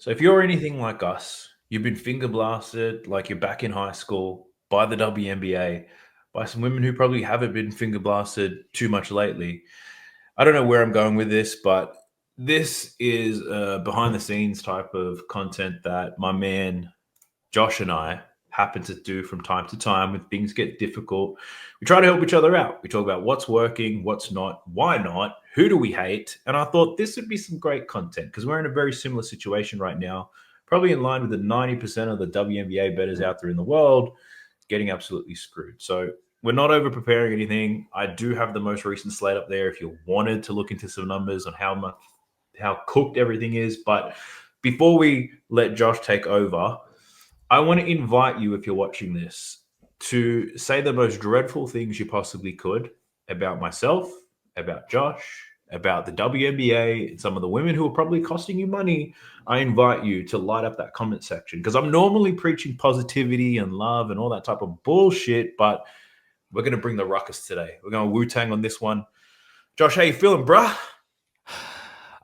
So if you're anything like us, you've been finger blasted like you're back in high school by the WNBA, by some women who probably haven't been finger blasted too much lately. I don't know where I'm going with this, but this is a behind the scenes type of content that my man Josh and I happen to do from time to time when things get difficult. We try to help each other out. We talk about what's working, what's not, who do we hate. And I thought this would be some great content because we're in a very similar situation right now, probably in line with the 90% of the WNBA bettors out there in the world getting absolutely screwed. So we're not over preparing anything. I do have the most recent slate up there if you wanted to look into some numbers on how cooked everything is. But before we let Josh take over, I want to invite you, if you're watching this, to say the most dreadful things you possibly could about myself, about Josh, about the WNBA, and some of the women who are probably costing you money. I invite you to light up that comment section because I'm normally preaching positivity and love and all that type of bullshit, but we're going to bring the ruckus today. We're going Wu Tang on this one. Josh, how you feeling, bruh?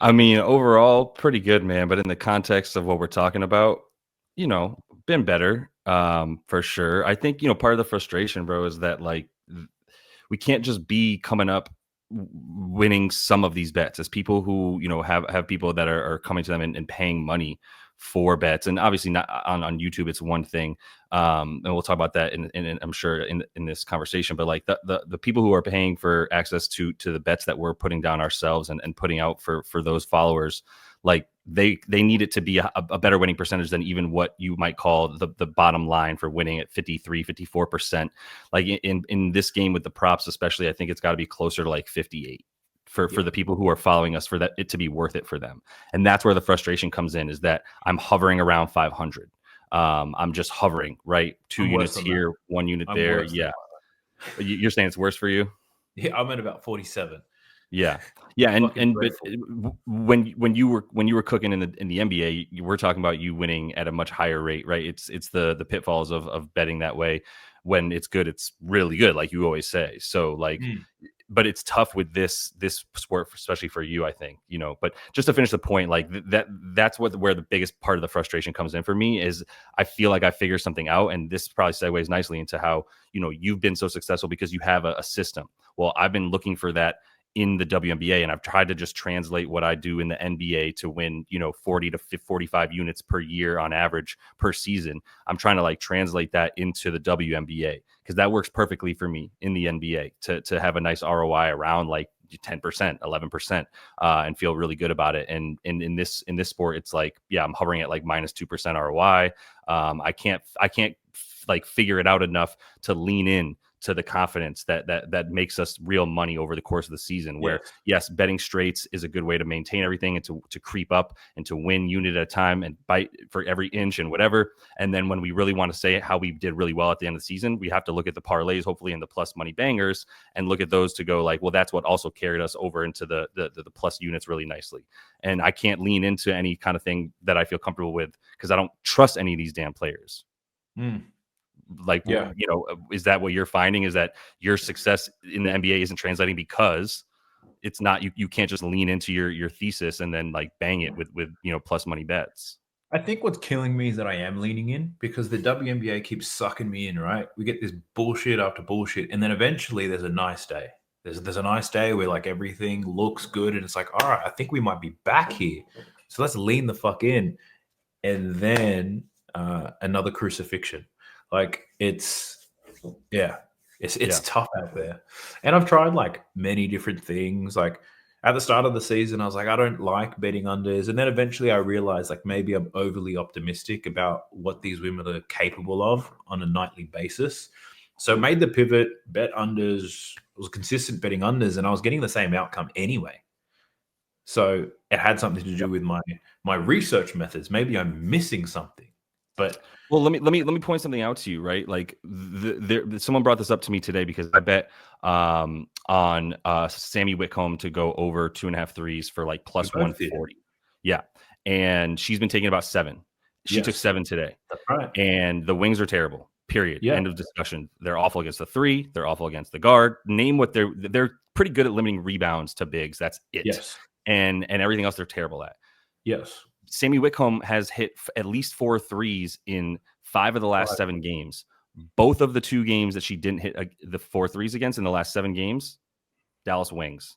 I mean, overall, pretty good, man. But in the context of what we're talking about, been better, for sure. I think, part of the frustration, bro, is that we can't just be coming up winning some of these bets as people who, have people that are coming to them and paying money for bets. And obviously not on YouTube, it's one thing. And we'll talk about that in I'm sure in this conversation, but like the people who are paying for access to the bets that we're putting down ourselves and putting out for those followers, like they need it to be a better winning percentage than even what you might call the bottom line for winning at 53-54%. Like in this game with the props, especially, I think it's got to be closer to like 58 for the people who are following us, for that it to be worth it for them. And that's where the frustration comes in, is that I'm hovering around 500. I'm just hovering, right? Two I'm worse units than that. here, one unit I'm there. worse than Yeah. that. You're saying it's worse for you? Yeah, I'm at about 47. Yeah. Yeah. And Fucking but dreadful. when you were cooking in the NBA, you were talking about you winning at a much higher rate, right? It's the pitfalls of betting that way. When it's good, it's really good, like you always say. So like, Mm. but it's tough with this sport, especially for you, I think, but just to finish the point, like that's where the biggest part of the frustration comes in for me, is I feel like I figured something out. And this probably segues nicely into how, you've been so successful because you have a system. Well, I've been looking for that in the WNBA, and I've tried to just translate what I do in the NBA to win, 40 to 45 units per year on average per season. I'm trying to like translate that into the WNBA because that works perfectly for me in the NBA to have a nice ROI around like 10%, 11%, and feel really good about it. And in this sport, it's like, yeah, I'm hovering at like minus 2% ROI. I can't like figure it out enough to lean in to the confidence that makes us real money over the course of the season, where Yes. yes, betting straights is a good way to maintain everything and to creep up and to win unit at a time and bite for every inch and whatever. And then when we really want to say how we did really well at the end of the season, we have to look at the parlays, hopefully in the plus money bangers, and look at those to go like, well, that's what also carried us over into the plus units really nicely. And I can't lean into any kind of thing that I feel comfortable with because I don't trust any of these damn players. Mm. Like, Yeah. is that what you're finding, is that your success in the NBA isn't translating because it's not, you can't just lean into your thesis and then like bang it with plus money bets? I think what's killing me is that I am leaning in because the WNBA keeps sucking me in, right? We get this bullshit after bullshit, and then eventually there's a nice day. There's a nice day where like everything looks good, and it's like, all right, I think we might be back here. So let's lean the fuck in, and then another crucifixion. Like yeah, it's Yeah. tough out there. And I've tried like many different things. Like at the start of the season, I was like, I don't like betting unders. And then eventually I realized like maybe I'm overly optimistic about what these women are capable of on a nightly basis. So made the pivot, bet unders, was consistent betting unders, and I was getting the same outcome anyway. So it had something to do Yep. with my research methods. Maybe I'm missing something. But Well, let me point something out to you, right? Like someone brought this up to me today because I bet on Sammy Whitcomb to go over 2.5 threes for like we plus both did. 140. Yeah. And she's been taking about 7. She took Yes, 7 today. that's right. And the Wings are terrible. Period. Yeah. End of discussion. They're awful against the 3. They're awful against the guard. Name what they're pretty good at limiting rebounds to bigs. That's it. Yes. And everything else they're terrible at. Yes. Sammy Whitcomb has hit at least 4 threes in 5 of the last 7 games. Both of the 2 games that she didn't hit the 4 threes against in the last 7 games, Dallas Wings.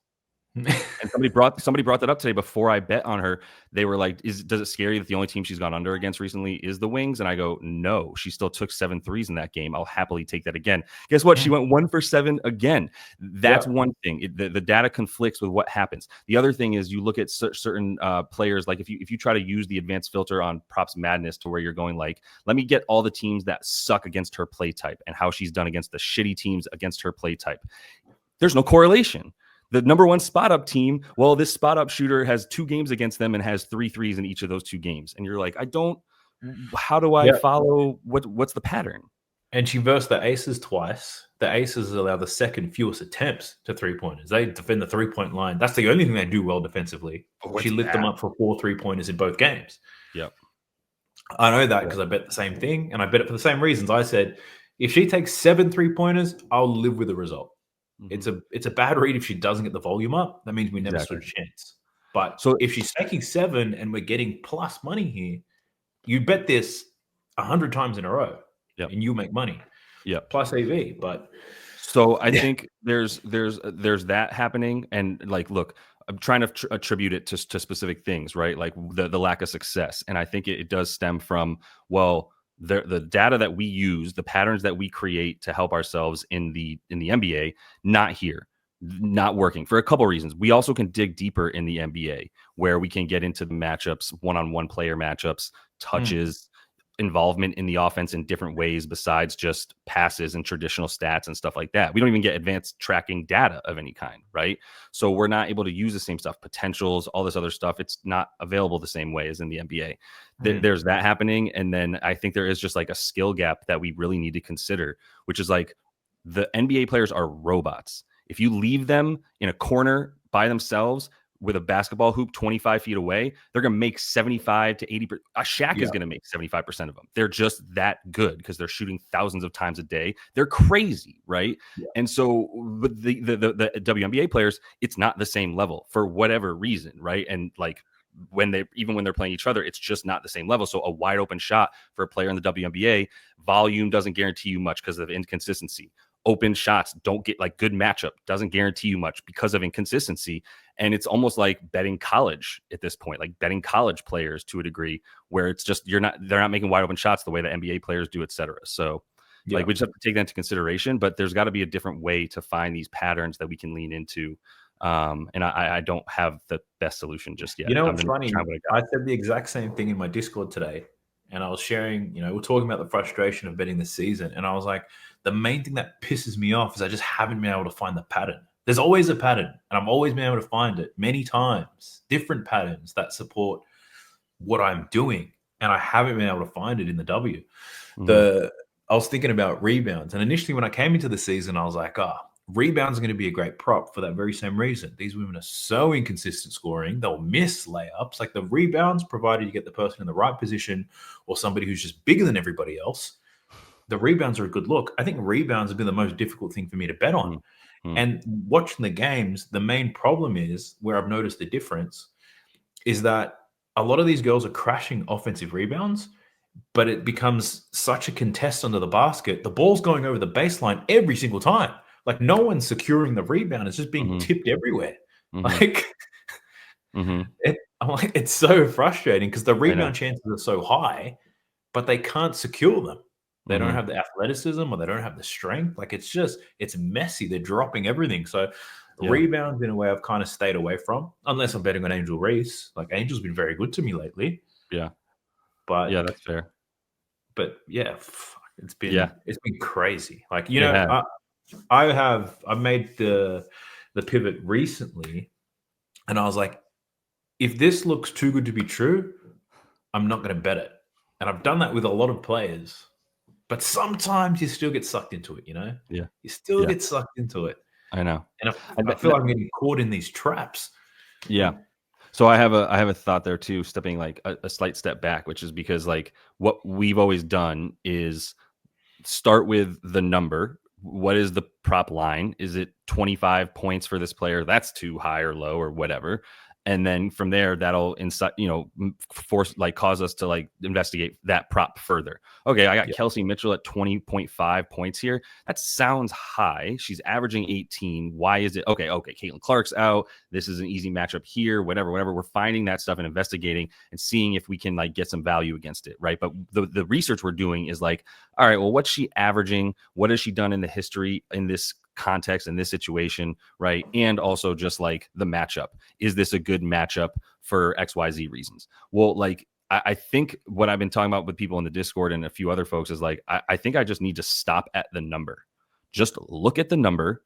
And somebody brought that up today before I bet on her. They were like, does it scare you that the only team she's gone under against recently is the Wings? And I go, no, she still took 7 threes in that game. I'll happily take that again. Guess what? She went 1 for 7 again. That's one thing. The data conflicts with what happens. The other thing is you look at certain players, like if you try to use the advanced filter on Props Madness to where you're going like, let me get all the teams that suck against her play type and how she's done against the shitty teams against her play type. There's no correlation. The number 1 spot up team, well, this spot up shooter has 2 games against them and has 3 threes in each of those 2 games. And you're like, how do I follow what's the pattern? And she versed the Aces twice. The Aces allow the second fewest attempts to 3-pointers. They defend the 3-point line. That's the only thing they do well defensively. She lit them up for 4 3-pointers in both games. Yep. I know that because I bet the same thing, and I bet it for the same reasons. I said, if she takes 7 3-pointers, I'll live with the result. Mm-hmm. It's a bad read if she doesn't get the volume up. That means we never stood a chance. But if she's taking 7 and we're getting plus money here, you bet this 100 times in a row, and you make money. Plus AV. But so I think there's that happening, and like, look, I'm trying to attribute it to specific things, right? Like the lack of success, and I think it does stem from the data that we use, the patterns that we create to help ourselves in the NBA, not working for a couple of reasons. We also can dig deeper in the NBA where we can get into the matchups, one-on-one player matchups, touches, involvement in the offense in different ways besides just passes and traditional stats and stuff like that. We don't even get advanced tracking data of any kind, right? So we're not able to use the same stuff, potentials, all this other stuff. It's not available the same way as in the NBA. There's that happening. And then I think there is just like a skill gap that we really need to consider, which is like the NBA players are robots. If you leave them in a corner by themselves with a basketball hoop 25 feet away, they're going to make 75 to 80%. Shaq is going to make 75% of them. They're just that good because they're shooting thousands of times a day. They're crazy, right? Yeah. And so with the WNBA players, it's not the same level for whatever reason, right? And like when they're playing each other, it's just not the same level. So a wide open shot for a player in the WNBA, volume doesn't guarantee you much because of inconsistency. Open shots don't get like good matchup, doesn't guarantee you much because of inconsistency. And it's almost like betting college at this point, like betting college players to a degree where it's just they're not making wide open shots the way the NBA players do, et cetera. So like we just have to take that into consideration, but there's got to be a different way to find these patterns that we can lean into. And I don't have the best solution just yet. You know what's funny? I said the exact same thing in my Discord today. And I was sharing, we're talking about the frustration of betting this season. And I was like, the main thing that pisses me off is I just haven't been able to find the pattern. There's always a pattern, and I've always been able to find it many times, different patterns that support what I'm doing. And I haven't been able to find it in the W. I was thinking about rebounds. And initially when I came into the season, I was like, rebounds are going to be a great prop for that very same reason. These women are so inconsistent scoring. They'll miss layups. Like the rebounds, provided you get the person in the right position or somebody who's just bigger than everybody else, the rebounds are a good look. I think rebounds have been the most difficult thing for me to bet on. And watching the games, the main problem is where I've noticed the difference is that a lot of these girls are crashing offensive rebounds, but it becomes such a contest under the basket. The ball's going over the baseline every single time. Like no one's securing the rebound. It's just being tipped everywhere. Like, I'm like, it's so frustrating because the rebound chances are so high, but they can't secure them. They don't have the athleticism or they don't have the strength. Like it's messy. They're dropping everything. So rebounds in a way I've kind of stayed away from, unless I'm betting on Angel Reese. Like Angel's been very good to me lately. Yeah. But yeah, that's fair. But yeah, it's been crazy. Like, I made the pivot recently and I was like, if this looks too good to be true, I'm not going to bet it. And I've done that with a lot of players. But sometimes you still get sucked into it, Yeah. You still get sucked into it. I know. And I feel like I'm getting caught in these traps. Yeah. So I have a thought there too, stepping like a slight step back, which is because like what we've always done is start with the number. What is the prop line? Is it 25 points for this player? That's too high or low or whatever. And then from there, that'll cause us to like investigate that prop further. Okay, I got Kelsey Mitchell at 20.5 points here. That sounds high. She's averaging 18. Why is it? Okay, Caitlin Clark's out. This is an easy matchup here, whatever. We're finding that stuff and investigating and seeing if we can like get some value against it, right? But the research we're doing is like, all right, well, what's she averaging? What has she done in the history in this context, in this situation, right? And also just like the matchup. Is this a good matchup for XYZ reasons? Well, like I think what I've been talking about with people in the Discord and a few other folks is like, I think I just need to stop at the number. Just look at the number,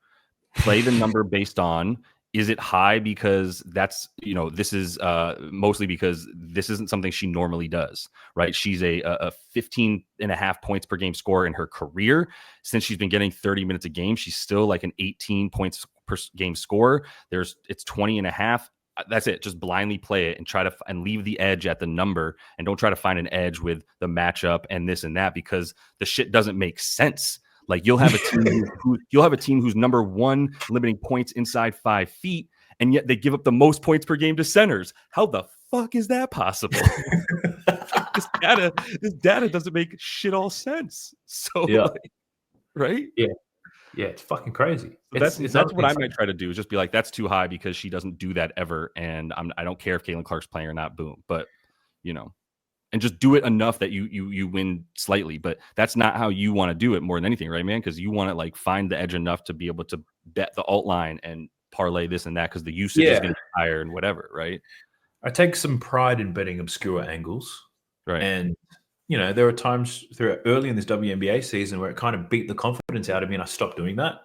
play the number based on, is it high because that's, this is mostly because this isn't something she normally does, right? She's a 15 and a half points per game scorer in her career. Since she's been getting 30 minutes a game, she's still like an 18 points per game scorer. It's 20 and a half. That's it. Just blindly play it and try to and leave the edge at the number, and don't try to find an edge with the matchup and this and that, because the shit doesn't make sense. Like you'll have a team who's number one limiting points inside 5 feet, and yet they give up the most points per game to centers. How the fuck is that possible? this data doesn't make shit all sense. So right? Yeah, it's fucking crazy. So that's what I might try to do, is just be like, that's too high because she doesn't do that ever, and I don't care if Caitlin Clark's playing or not. Boom, but and just do it enough that you win slightly. But that's not how you want to do it more than anything, right, man? Because you want to like find the edge enough to be able to bet the alt line and parlay this and that, because the usage is going to be higher and whatever, right? I take some pride in betting obscure angles, right? And there were times early in this WNBA season where it kind of beat the confidence out of me, and I stopped doing that.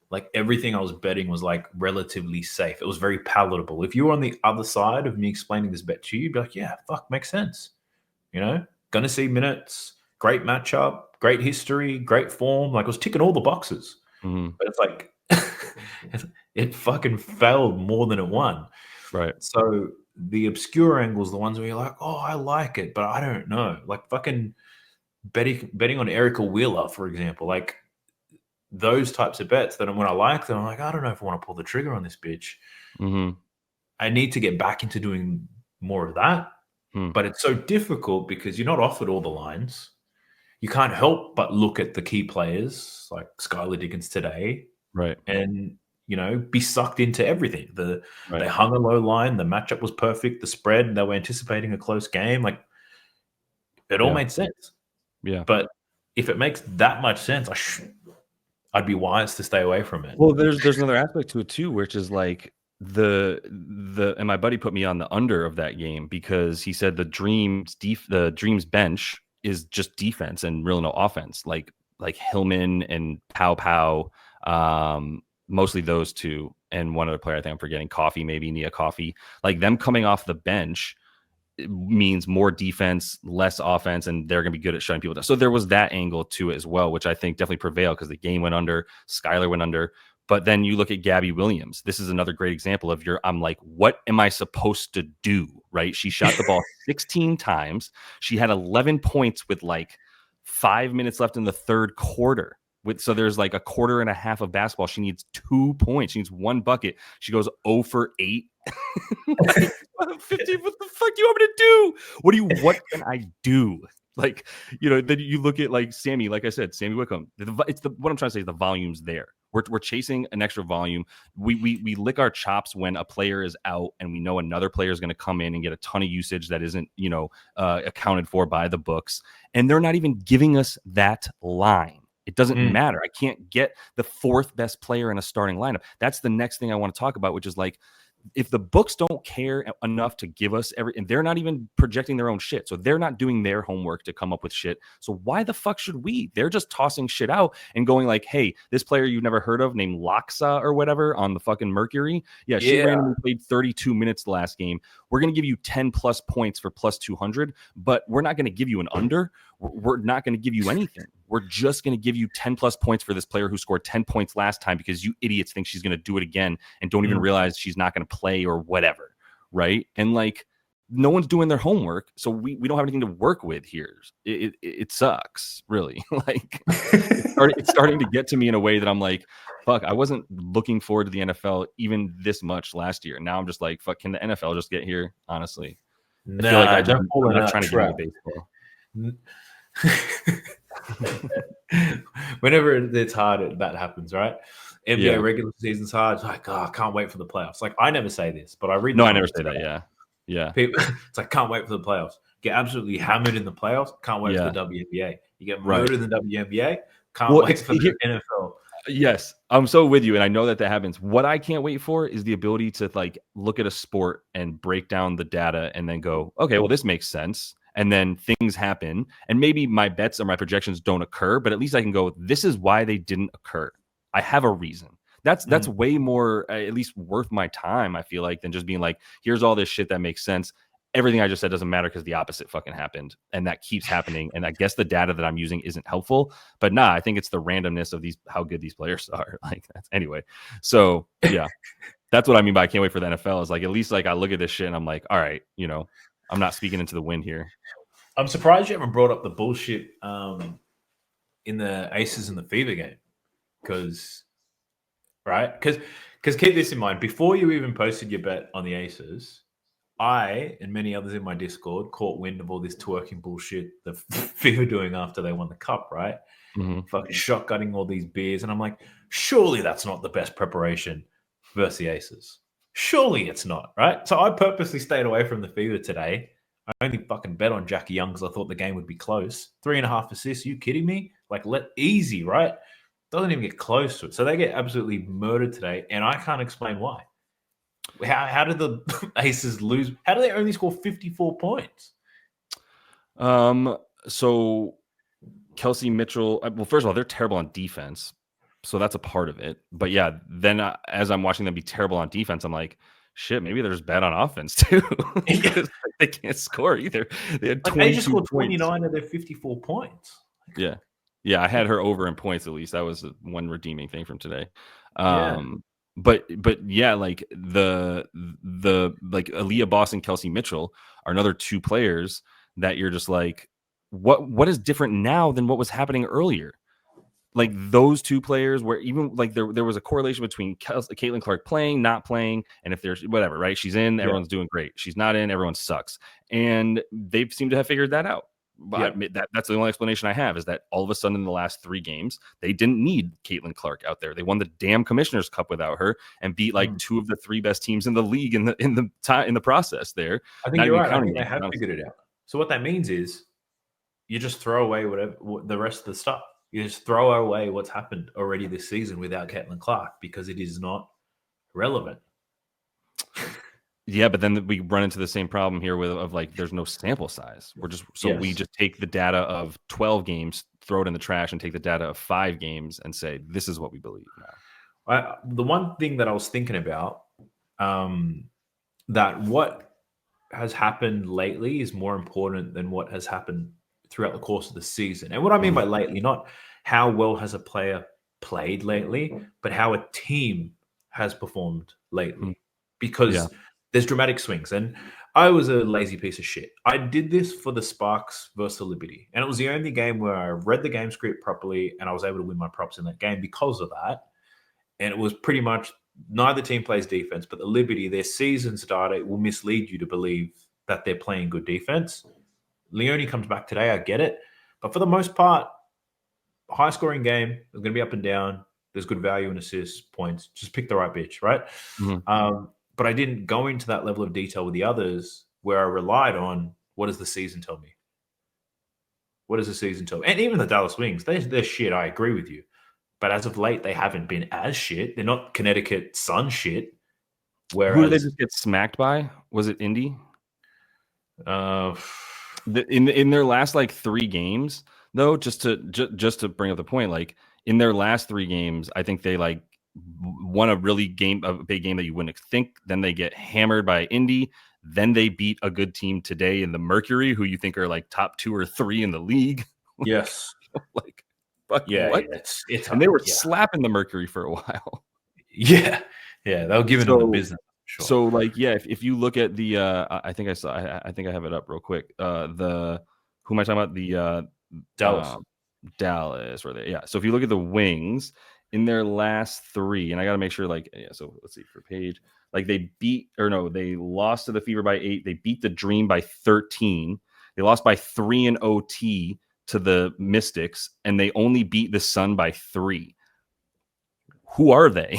Like everything I was betting was like relatively safe. It was very palatable. If you were on the other side of me explaining this bet to you, you'd be like, yeah, fuck, makes sense. Gonna see minutes, great matchup, great history, great form. Like I was ticking all the boxes. Mm-hmm. But it's like it fucking failed more than it won. Right. So the obscure angles, the ones where you're like, oh, I like it, but I don't know. Like fucking betting on Erica Wheeler, for example. Like those types of bets that when I like them, I'm like, I don't know if I want to pull the trigger on this bitch. Mm-hmm. I need to get back into doing more of that. But it's so difficult because you're not offered all the lines. You can't help but look at the key players like Skylar Diggins today, right? And be sucked into everything. They hung a low line. The matchup was perfect. The spread, they were anticipating a close game. Like it all made sense. Yeah. But if it makes that much sense, I'd be wise to stay away from it. Well, there's another aspect to it too, which is like and my buddy put me on the under of that game, because he said the Dreams bench is just defense and really no offense. Like Hillman and Pow, mostly those two, and one other player I think I'm forgetting, Nia Coffey. Like them coming off the bench means more defense, less offense, and they're going to be good at shutting people down. So there was that angle to it as well, which I think definitely prevailed, because the game went under, Skylar went under. But then you look at Gabby Williams. This is another great example of I'm like, what am I supposed to do? Right? She shot the ball 16 times. She had 11 points with like 5 minutes left in the third quarter. So there's like a quarter and a half of basketball. She needs 2 points. She needs 1 bucket. She goes 0 for 8. Like, 15, what the fuck do you want me to do? What can I do? Like, then you look at like Sammy, like I said, Sammy Wickham. What I'm trying to say is the volume's there. We're chasing an extra volume. We lick our chops when a player is out and we know another player is going to come in and get a ton of usage that isn't, accounted for by the books. And they're not even giving us that line. It doesn't matter. I can't get the 4th best player in a starting lineup. That's the next thing I want to talk about, which is like, if the books don't care enough to give us and they're not even projecting their own shit, so they're not doing their homework to come up with shit. So why the fuck should we? They're just tossing shit out and going like, hey, this player you've never heard of named Loxa or whatever on the fucking Mercury. Yeah, she randomly played 32 minutes the last game. We're going to give you 10 plus points for plus 200, but we're not going to give you an under. We're not going to give you anything. We're just going to give you 10 plus points for this player who scored 10 points last time, because you idiots think she's going to do it again and don't even realize she's not going to play or whatever. Right. And like, no one's doing their homework. So we don't have anything to work with here. It sucks, really. Like it's starting to get to me in a way that I'm like, fuck, I wasn't looking forward to the NFL even this much last year. Now I'm just like, fuck, can the NFL just get here? Honestly, I feel like Nah, don't fall I'm in not that trying to get into trap. baseball. Whenever it's hard, that happens, right? NBA Yeah. regular season's hard. It's like, oh, I can't wait for the playoffs. Like, I never say this, but I read the No, I never comments. say that. Yeah. Yeah. People, it's like, can't wait for the playoffs. Get absolutely hammered in the playoffs. Can't wait for the Yeah. WNBA. You get Right. murdered in the WNBA. Can't Well, wait it's for the NFL. yes, I'm so with you, and I know that happens. What I can't wait for is the ability to like look at a sport and break down the data, and then go, okay, well, this makes sense. And then things happen, and maybe my bets or my projections don't occur, but at least I can go, this is why they didn't occur. I have a reason. That's way more, at least worth my time. I feel like than just being like, here's all this shit that makes sense. Everything I just said doesn't matter because the opposite fucking happened, and that keeps happening. And I guess the data that I'm using isn't helpful. But nah, I think it's the randomness of these, how good these players are. Like that's anyway. So yeah, that's what I mean by I can't wait for the NFL. Is like, at least like I look at this shit and I'm like, all right, I'm not speaking into the wind here. I'm surprised you haven't brought up the bullshit in the Aces and the Fever game, because right, because keep this in mind. Before you even posted your bet on the Aces, I and many others in my Discord caught wind of all this twerking bullshit the Fever doing after they won the cup, right? Mm-hmm. Fucking shotgunning all these beers. And I'm like, surely that's not the best preparation versus the Aces. Surely it's not, right? So I purposely stayed away from the Fever today. I only fucking bet on Jackie Young because I thought the game would be close. 3.5 assists. You kidding me? Like, easy, right? Doesn't even get close to it. So they get absolutely murdered today. And I can't explain why. How did the Aces lose? How do they only score 54 points? So Kelsey Mitchell, well, first of all, they're terrible on defense. So that's a part of it. But yeah, then as I'm watching them be terrible on defense, I'm like, shit, maybe they're just bad on offense too. Because they can't score either. They had 22 they just scored points. 29 of their 54 points. Yeah. Yeah, I had her over in points at least. That was one redeeming thing from today. Yeah. But yeah, like the like Aaliyah Boss and Kelsey Mitchell are another two players that you're just like, what is different now than what was happening earlier? Like those two players where even like there was a correlation between Caitlin Clark playing, not playing, and if there's whatever, right? She's in, everyone's doing great. She's not in, everyone sucks. And they seem to have figured that out. But that's the only explanation I have, is that all of a sudden in the last 3 games, they didn't need Caitlin Clark out there. They won the damn Commissioner's Cup without her and beat like 2 of the 3 best teams in the league in the process there. I think you're right. I think they have figured it out. So what that means is you just throw away the rest of the stuff. You just throw away what's happened already this season without Caitlin Clark because it is not relevant. Yeah, but then we run into the same problem here of like there's no sample size. We just take the data of 12 games, throw it in the trash, and take the data of 5 games and say this is what we believe now. The one thing that I was thinking about, that what has happened lately is more important than what has happened throughout the course of the season. And what I mean by lately, not how well has a player played lately, but how a team has performed lately. Because there's dramatic swings. And I was a lazy piece of shit. I did this for the Sparks versus the Liberty. And it was the only game where I read the game script properly and I was able to win my props in that game because of that. And it was pretty much neither team plays defense, but the Liberty, their season's data will mislead you to believe that they're playing good defense. Leone comes back today, I get it. But for the most part, high scoring game, there's going to be up and down. There's good value in assists, points. Just pick the right bitch, right? But I didn't go into that level of detail with the others where I relied on what does the season tell me? What does the season tell me? And even the Dallas Wings, they're shit. I agree with you. But as of late, they haven't been as shit. They're not Connecticut Sun shit. Whereas, who did they just get smacked by? Was it Indy? In their last like 3 games, though, just to bring up the point, like in their last 3 games, I think they like won a big game that you wouldn't think. Then they get hammered by Indy. Then they beat a good team today in the Mercury, who you think are like top 2 or 3 in the league. Yes. Like, fuck, yeah, what? Yeah, it's and they were slapping the Mercury for a while. Yeah, they were giving them the business. Sure. So, like, yeah, if you look at the, I think I have it up real quick. Who am I talking about? The Dallas, where they? Yeah. So if you look at the Wings, in their last 3, and I got to make sure, like, yeah, so let's see for Paige, like they lost to the Fever by 8. They beat the Dream by 13. They lost by 3 in OT to the Mystics, and they only beat the Sun by 3. Who are they?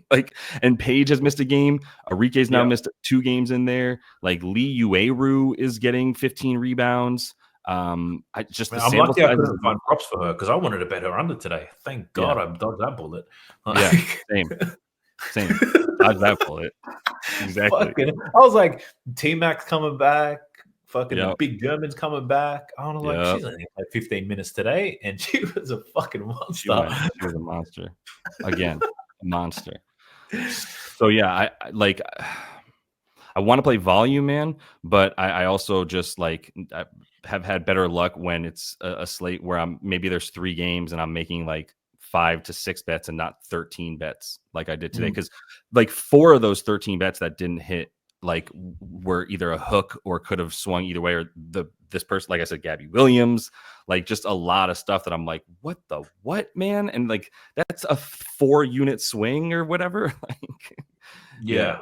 Like, and Paige has missed a game. Arike's now missed 2 games in there. Like, Lee Ueru is getting 15 rebounds. I'm The lucky sample I size couldn't find props for her because I wanted to bet her under today. Thank God I dodged that bullet. Yeah, same. Dodge that bullet. Exactly. Fucking, I was like, T-Mac coming back. Fucking the Yep. big German's coming back. I was like, Yep. she's only played 15 minutes today, and she was a fucking monster. She was a monster. Again, a monster. So yeah, I want to play volume, man, but I also just like I have had better luck when it's a slate where maybe there's 3 games and I'm making like 5 to 6 bets and not 13 bets like I did today. Because like 4 of those 13 bets that didn't hit like were either a hook or could have swung either way, or this person, like I said, Gabby Williams, like just a lot of stuff that I'm like, what, man? And like that's a 4-unit swing or whatever. Like, yeah.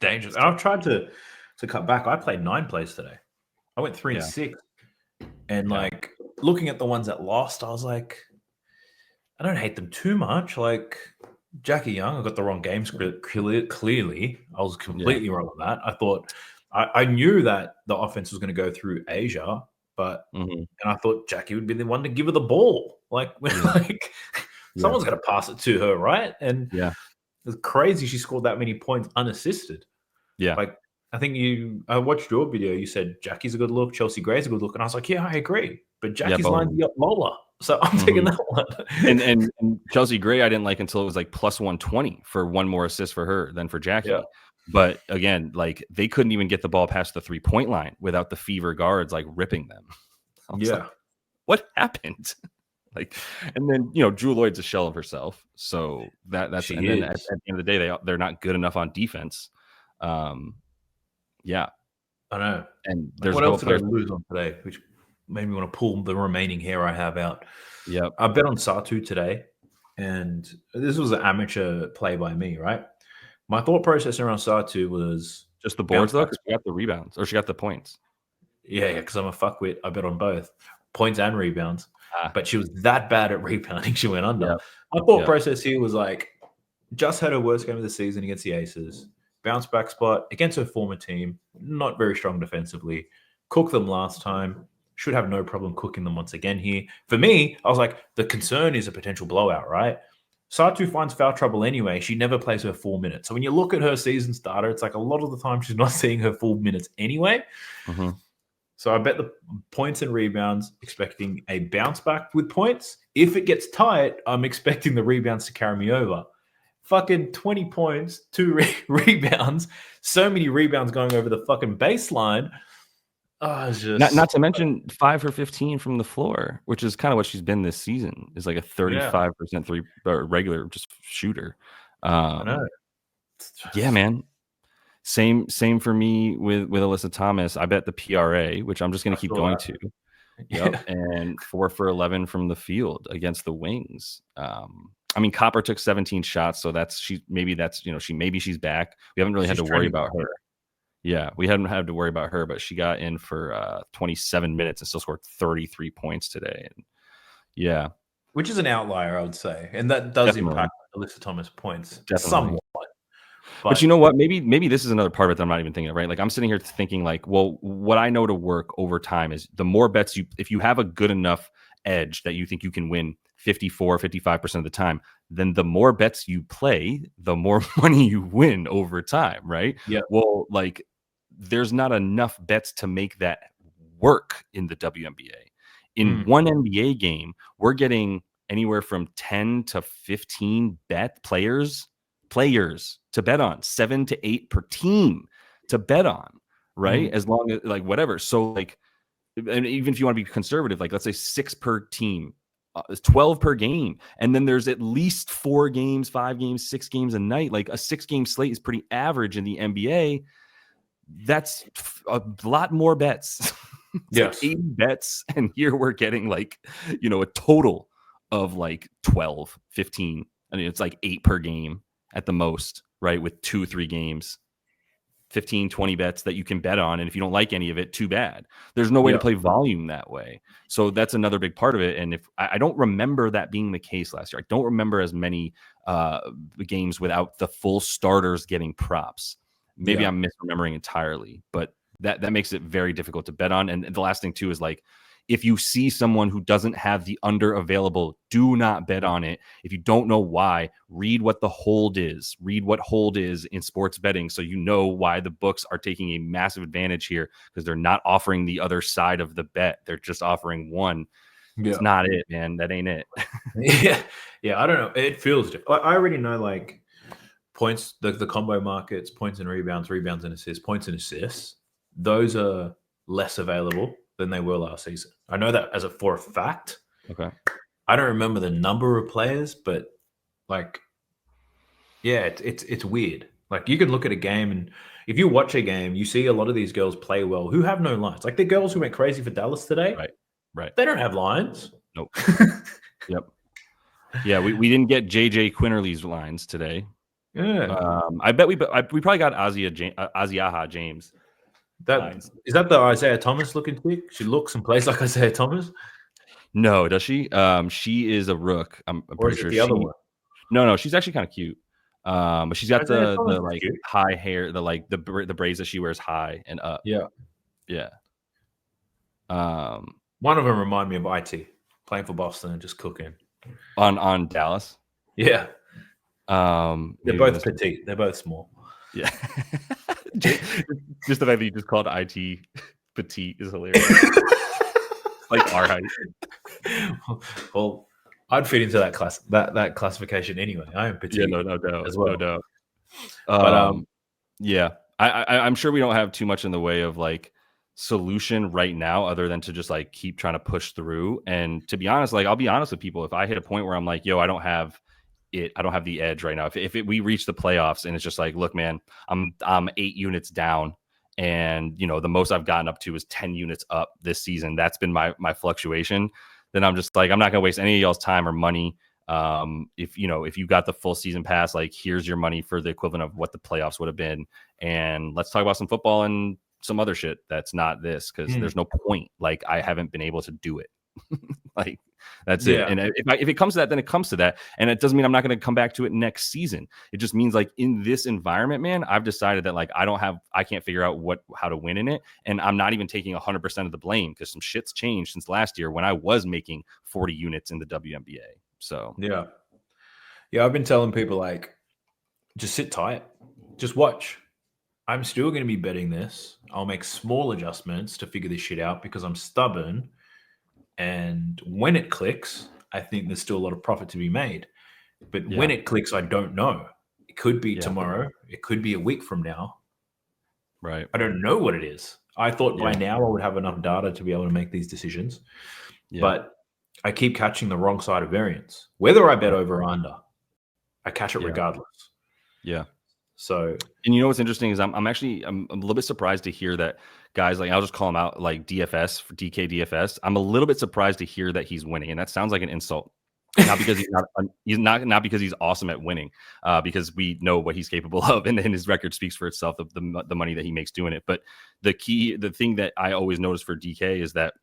Dangerous. And I've tried to cut back. I played 9 plays today. I went 3 and 6. And like looking at the ones that lost, I was like, I don't hate them too much. Like Jackie Young, I got the wrong game script clearly. I was completely wrong on that. I thought I knew that the offense was going to go through Asia, but and I thought Jackie would be the one to give her the ball. Like, someone's got to pass it to her, right? And it's crazy she scored that many points unassisted. Yeah. Like, I think I watched your video. You said Jackie's a good look, Chelsea Gray's a good look, and I was like, yeah, I agree. But Jackie's lined up Lola, so I'm taking that one. and Chelsea Gray, I didn't like until it was like plus 120 for 1 more assist for her than for Jackie. Yeah. But again, like they couldn't even get the ball past the 3-point line without the Fever guards like ripping them. Like, what happened? Like, and then Drew Lloyd's a shell of herself, so that's and then at the end of the day, they're not good enough on defense. Yeah, I know. And there's what else did I lose on today, which made me want to pull the remaining hair I have out? Yeah, I bet on Satu today, and this was an amateur play by me, right? My thought process around Satu was just the boards, though, because she got the rebounds, or she got the points. Yeah, because I'm a fuckwit. I bet on both points and rebounds. But she was that bad at rebounding, she went under. Yep. My thought process here was like, just had her worst game of the season against the Aces. Bounce back spot against her former team. Not very strong defensively. Cooked them last time. Should have no problem cooking them once again here. For me, I was like, the concern is a potential blowout, right? Satu finds foul trouble anyway. She never plays her 4 minutes. So when you look at her season starter, it's like a lot of the time she's not seeing her full minutes anyway. Mm-hmm. So I bet the points and rebounds, expecting a bounce back with points. If it gets tight, I'm expecting the rebounds to carry me over. Fucking 20 points, 2 rebounds, so many rebounds going over the fucking baseline. Oh, just not to mention 5 for 15 from the floor, which is kind of what she's been this season. Is like a 35% three regular just shooter. I know. Yeah, man. Same for me with Alyssa Thomas. I bet the PRA, which I'm just going to keep going to. Yep, and 4 for 11 from the field against the Wings. I mean, Copper took 17 shots, so maybe she's back. We haven't really had to worry about her. Yeah, we hadn't had to worry about her, but she got in for 27 minutes and still scored 33 points today. And yeah, which is an outlier, I would say, and that does impact Alyssa Thomas points somewhat. But you know what? Maybe this is another part of it that I'm not even thinking of, right? Like I'm sitting here thinking like, well, what I know to work over time is the more bets if you have a good enough edge that you think you can win 54, 55% of the time, then the more bets you play, the more money you win over time, right? Yeah. Well, like there's not enough bets to make that work in the WNBA. In one NBA game, we're getting anywhere from 10 to 15 players to bet on, 7 to 8 per team to bet on, right? As long as like whatever. So like, and even if you want to be conservative, like let's say 6 per team, 12 per game. And then there's at least 4 games, 5 games, 6 games a night. Like a 6-game slate is pretty average in the NBA. That's a lot more bets. It's like 80 bets. And here we're getting like, a total of like 12, 15. I mean, it's like 8 per game at the most, right? With 2-3 games, 15, 20 bets that you can bet on. And if you don't like any of it, too bad. There's no way to play volume that way. So that's another big part of it. And if I don't remember that being the case last year, I don't remember as many games without the full starters getting props. Maybe I'm misremembering entirely, but that makes it very difficult to bet on. And the last thing too is like, if you see someone who doesn't have the under available, do not bet on it. If you don't know why, read what the hold is. Read what hold is in sports betting so you know why the books are taking a massive advantage here, because they're not offering the other side of the bet. They're just offering one. It's not it, man. That ain't it. Yeah. I don't know. It feels different. I already know like points, the combo markets, points and rebounds and assists, points and assists. Those are less available than they were last season. I know that for a fact. Okay. I don't remember the number of players, but like, yeah, it's weird. Like you can look at a game, and if you watch a game, you see a lot of these girls play well who have no lines. Like the girls who went crazy for Dallas today, Right. they don't have lines. Nope. Yep. Yeah, we didn't get JJ Quinterly's lines today. Yeah. I bet we probably got Asiaha James. Is that the Isaiah Thomas looking chick? She looks and plays like Isaiah Thomas. No, does she? She is a rook. I'm pretty sure the other one. No, she's actually kind of cute. But she's got the like cute. high hair, the braids that she wears high and up. Yeah. One of them remind me of IT playing for Boston and just cooking on Dallas. Yeah. They're both this... petite. They're both small. Yeah. Just the fact that you just called IT petite is hilarious. Like our height. Well, I'd fit into that classification anyway. I am petite. Yeah, no doubt as well. No doubt. But yeah, I'm sure we don't have too much in the way of like solution right now, other than to just like keep trying to push through. And to be honest, like I'll be honest with people, if I hit a point where I'm like, yo, I don't have the edge right now. If we reach the playoffs and it's just like, look, man, I'm 8 units down, and you know the most I've gotten up to is 10 units up this season. That's been my fluctuation. Then I'm just like, I'm not gonna waste any of y'all's time or money. If you got the full season pass, like here's your money for the equivalent of what the playoffs would have been, and let's talk about some football and some other shit that's not this, because there's no point. Like I haven't been able to do it. Like that's it. And if it comes to that, then it comes to that. And it doesn't mean I'm not going to come back to it next season. It just means like in this environment, man, I've decided that like I can't figure out how to win in it. And I'm not even taking 100% of the blame, because some shit's changed since last year when I was making 40 units in the WNBA. So yeah, I've been telling people like, just sit tight, just watch. I'm still going to be betting this. I'll make small adjustments to figure this shit out because I'm stubborn. And when it clicks, I think there's still a lot of profit to be made. But when it clicks, I don't know. It could be tomorrow. It could be a week from now. Right. I don't know what it is. I thought by now I would have enough data to be able to make these decisions. Yeah. But I keep catching the wrong side of variance. Whether I bet over or under, I catch it regardless. Yeah. So, and you know what's interesting is I'm a little bit surprised to hear that guys, like I'll just call him out, like DFS for DK DFS. I'm a little bit surprised to hear that he's winning, and that sounds like an insult. Not because not because he's awesome at winning, because we know what he's capable of, and his record speaks for itself. The money that he makes doing it, but the thing that I always notice for DK is that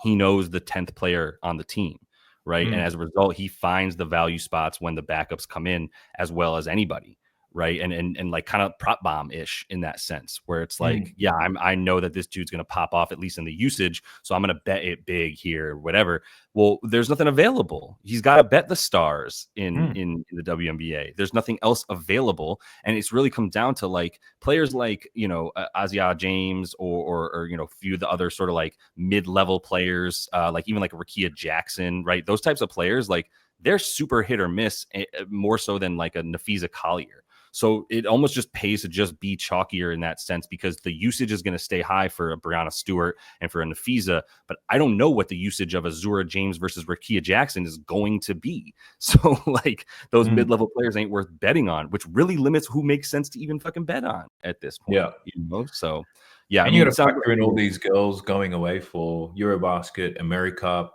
he knows the 10th player on the team, right? And as a result, he finds the value spots when the backups come in as well as anybody. Right. And like kind of prop bomb ish in that sense, where it's like, I know that this dude's going to pop off, at least in the usage. So I'm going to bet it big here, or whatever. Well, there's nothing available. He's got to bet the stars in the WNBA. There's nothing else available. And it's really come down to like players like, Asia James or a few of the other sort of like mid-level players, like even like Rakia Jackson, right? Those types of players, like they're super hit or miss, more so than like a Nafisa Collier. So it almost just pays to just be chalkier in that sense, because the usage is going to stay high for a Brianna Stewart and for a Nafisa, but I don't know what the usage of Azura James versus Rakia Jackson is going to be. So like those mid-level players ain't worth betting on, which really limits who makes sense to even fucking bet on at this point. Yeah. So yeah. And you got to factor in all these girls going away for Eurobasket, AmeriCup,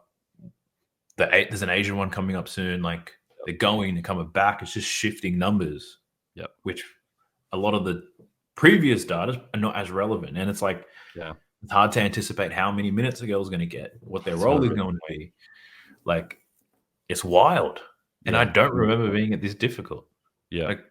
There's an Asian one coming up soon. Like they're going and coming back. It's just shifting numbers, Yep. which a lot of the previous data are not as relevant. And it's like Yeah. it's hard to anticipate how many minutes a girl's going to get, what their So role is going to be. Like it's wild, and I yeah. don't remember being it this difficult. Yeah. Like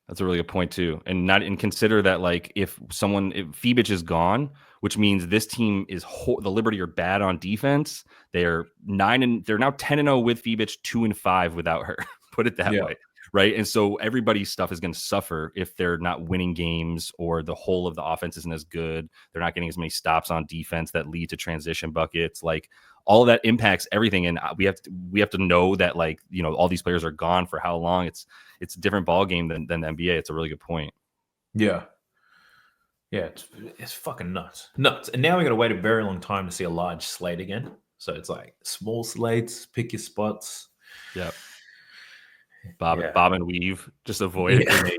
That's a really good point too, and not and consider that like if Phoebich is gone, which means this team is the Liberty are bad on defense. They're now 10-0 with Phoebich, 2-5 without her. Put it that yeah, way, right? And so everybody's stuff is going to suffer if they're not winning games or the whole of the offense isn't as good. They're not getting as many stops on defense that lead to transition buckets. Like all of that impacts everything, and we have to know that like all these players are gone for how long. It's a different ball game than the NBA. It's a really good point. yeah, yeah. It's fucking nuts. And now we got to wait a very long time to see a large slate again. So it's like small slates, pick your spots. Yep. Yeah, Bob and weave. Just avoid a yeah. grenade.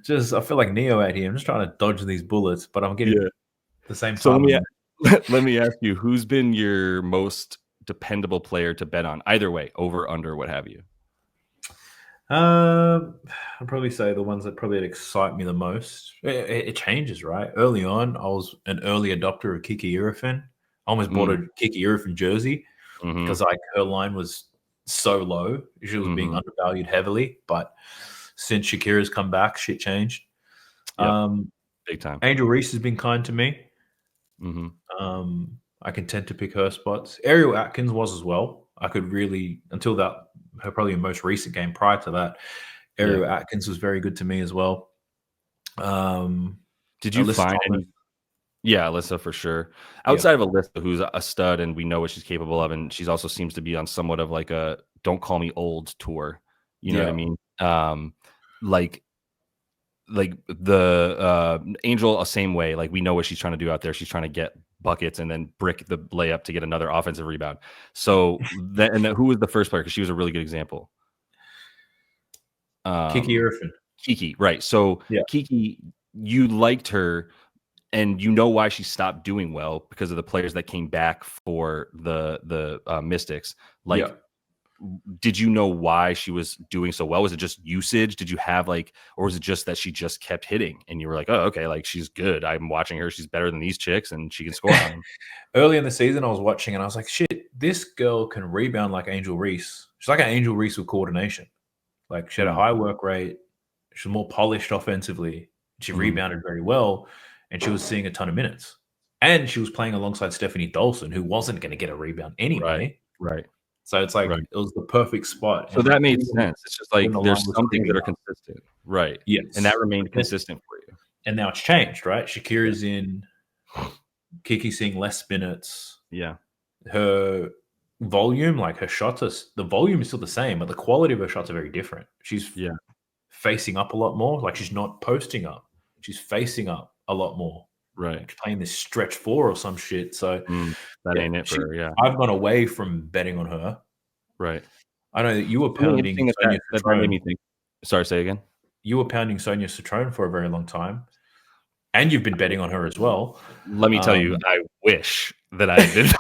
just I feel like Neo out here. I'm just trying to dodge these bullets, but I'm getting Yeah. at the same So time. let me ask you, who's been your most dependable player to bet on? Either way, over, under, what have you. I'd probably say the ones that probably excite me the most. It changes, right? Early on, I was an early adopter of Kiki Irifin. I almost bought a Kiki Irifin jersey Mm-hmm. because like her line was so low. She was being Mm-hmm. undervalued heavily, but since Shakira's come back, shit changed. Yep. Um, Big time. Angel Reese has been kind to me. Mm-hmm. I can tend to pick her spots. Ariel Atkins was as well. I could really until that her probably most recent game prior to that. Yeah. Ariel Atkins was very good to me as well. Did you Alyssa find Thomas, any? Yeah, Alyssa for sure. yeah, Outside of Alyssa, who's a stud and we know what she's capable of, and she's also seems to be on somewhat of like a "Don't Call Me Old" tour. You know what I yeah, mean? Like the Angel, a same way. Like we know what she's trying to do out there. She's trying to get buckets and then brick the layup to get another offensive rebound. So who was the first player? Because she was a really good example. Kiki Um, Irfin, Kiki, right? So yeah, Kiki, you liked her, and you know why she stopped doing well because of the players that came back for the Mystics. yeah. Like, did you know why she was doing so well? Was it just usage? Did you have like, or was it just that she just kept hitting and you were like, oh, okay, like she's good. I'm watching her. She's better than these chicks and she can score on them. Early in the season, I was watching and I was like, shit, this girl can rebound like Angel Reese. She's like an Angel Reese with coordination. Like she had a Mm, high work rate. She was more polished offensively. She mm-hmm. rebounded very well, and she was seeing a ton of minutes. And she was playing alongside Stephanie Dolson, who wasn't going to get a rebound Right, anyway. right, So it's like right. it was the perfect spot. So And that made even sense. It's just when like the line there's was some things created that are up, consistent, right? And that yes. remained consistent for you. And now it's changed, right? Yeah, Shakira's in, Kiki seeing less minutes. yeah, Her volume, like her shots, the volume is still the same, but the quality of her shots are very different. She's yeah. facing up a lot more. Like she's not posting up. She's facing up a lot more. Right. Like she's playing this stretch four or some shit. So That yeah, ain't it for her. Yeah, I've gone away from betting on her. right. I know that you were Really pounding interesting that Sonia that made Citrone. me think. Sorry, say again. You were pounding Sonia Citrone for a very long time, and you've been betting on her as well. Let me tell you, Um, I wish that I did.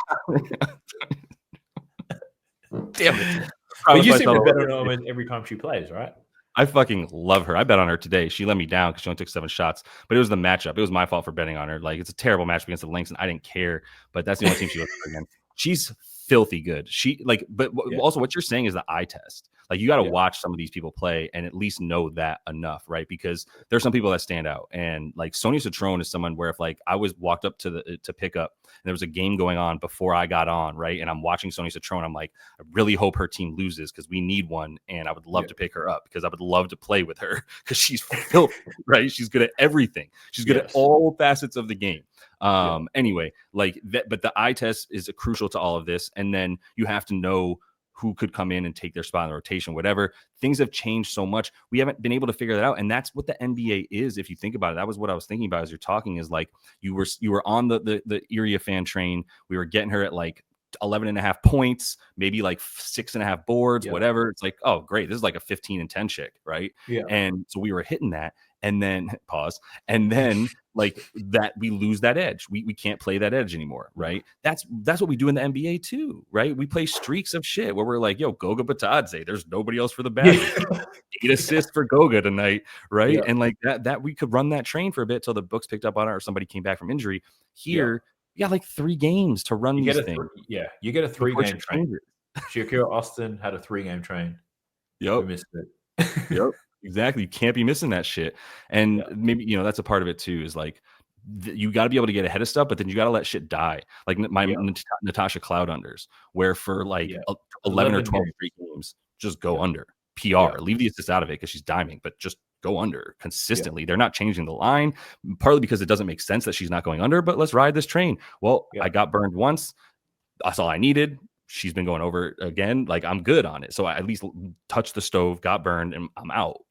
Damn it! I but promised you seem myself to I bet wasn't on her gonna do almost every time she plays, right? I fucking love her. I bet on her today. She let me down because she only took 7 shots, but it was the matchup. It was my fault for betting on her. Like it's a terrible matchup against the Lynx, and I didn't care. But that's the only team she goes for again. She's filthy good. She like, but Yeah, also what you're saying is the eye test. Like you got to yeah, watch some of these people play and at least know that enough, right? Because there's some people that stand out, and like Sonia Citrone is someone where if like I was walked up to pick up and there was a game going on before I got on, right, and I'm watching Sonia Citrone, I'm like, I really hope her team loses because we need one, and I would love yeah, to pick her up because I would love to play with her because she's filthy, right? She's good at everything. She's good at yes, all facets of the game. yeah, Anyway, like that, but the eye test is crucial to all of this. And then you have to know who could come in and take their spot in the rotation, whatever. Things have changed so much. We haven't been able to figure that out. And that's what the NBA is. If you think about it, that was what I was thinking about as you're talking is like you were on the Iria fan train. We were getting her at like 11 and a half points, maybe like 6.5 boards, yeah, whatever. It's like, oh, great. This is like a 15 and 10 chick, right? yeah, And so we were hitting that. And then pause. And then like that we lose that edge. We can't play that edge anymore, right? That's what we do in the NBA too, right? We play streaks of shit where we're like, yo, Goga Batadze, there's nobody else for the Yeah. basket. 8 assists for Goga tonight, right? Yeah. And like that we could run that train for a bit till the books picked up on it or somebody came back from injury. Yeah. Here, you got like 3 games to run You get these a things you get a before 3-game shit train. changes. Shakira Austin had a 3-game train. Yep. We missed it. Yep. Exactly. You can't be missing that shit. And Yeah. maybe, that's a part of it too, is like you got to be able to get ahead of stuff, but then you got to let shit die. Like my Yeah. Natasha Cloud unders, where for like Yeah. 11 or 11 12 games. straight games, just go Yeah. under. PR, Yeah. leave the assist out of it because she's diming, but just go under consistently. They're not changing the line, partly because it doesn't make sense that she's not going under, but let's ride this train. Well, Yeah. I got burned once. That's all I needed. She's been going over again. Like I'm good on it. So I at least touched the stove, got burned, and I'm out,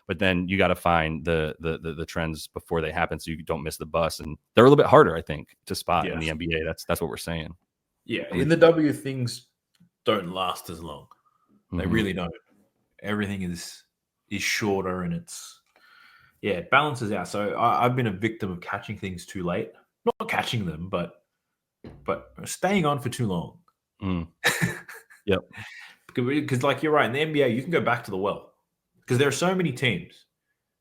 But then you got to find the trends before they happen so you don't miss the bus. And they're a little bit harder, I think, to spot in the Yes. NBA. That's what we're saying. Yeah. In the W, things don't last as long. They Mhm. really don't. Everything is shorter, and it balances out. So I've been a victim of catching things too late. Not catching them, but staying on for too long. Mm. Yep. Because like you're right, in the NBA, you can go back to the well. Because there are so many teams.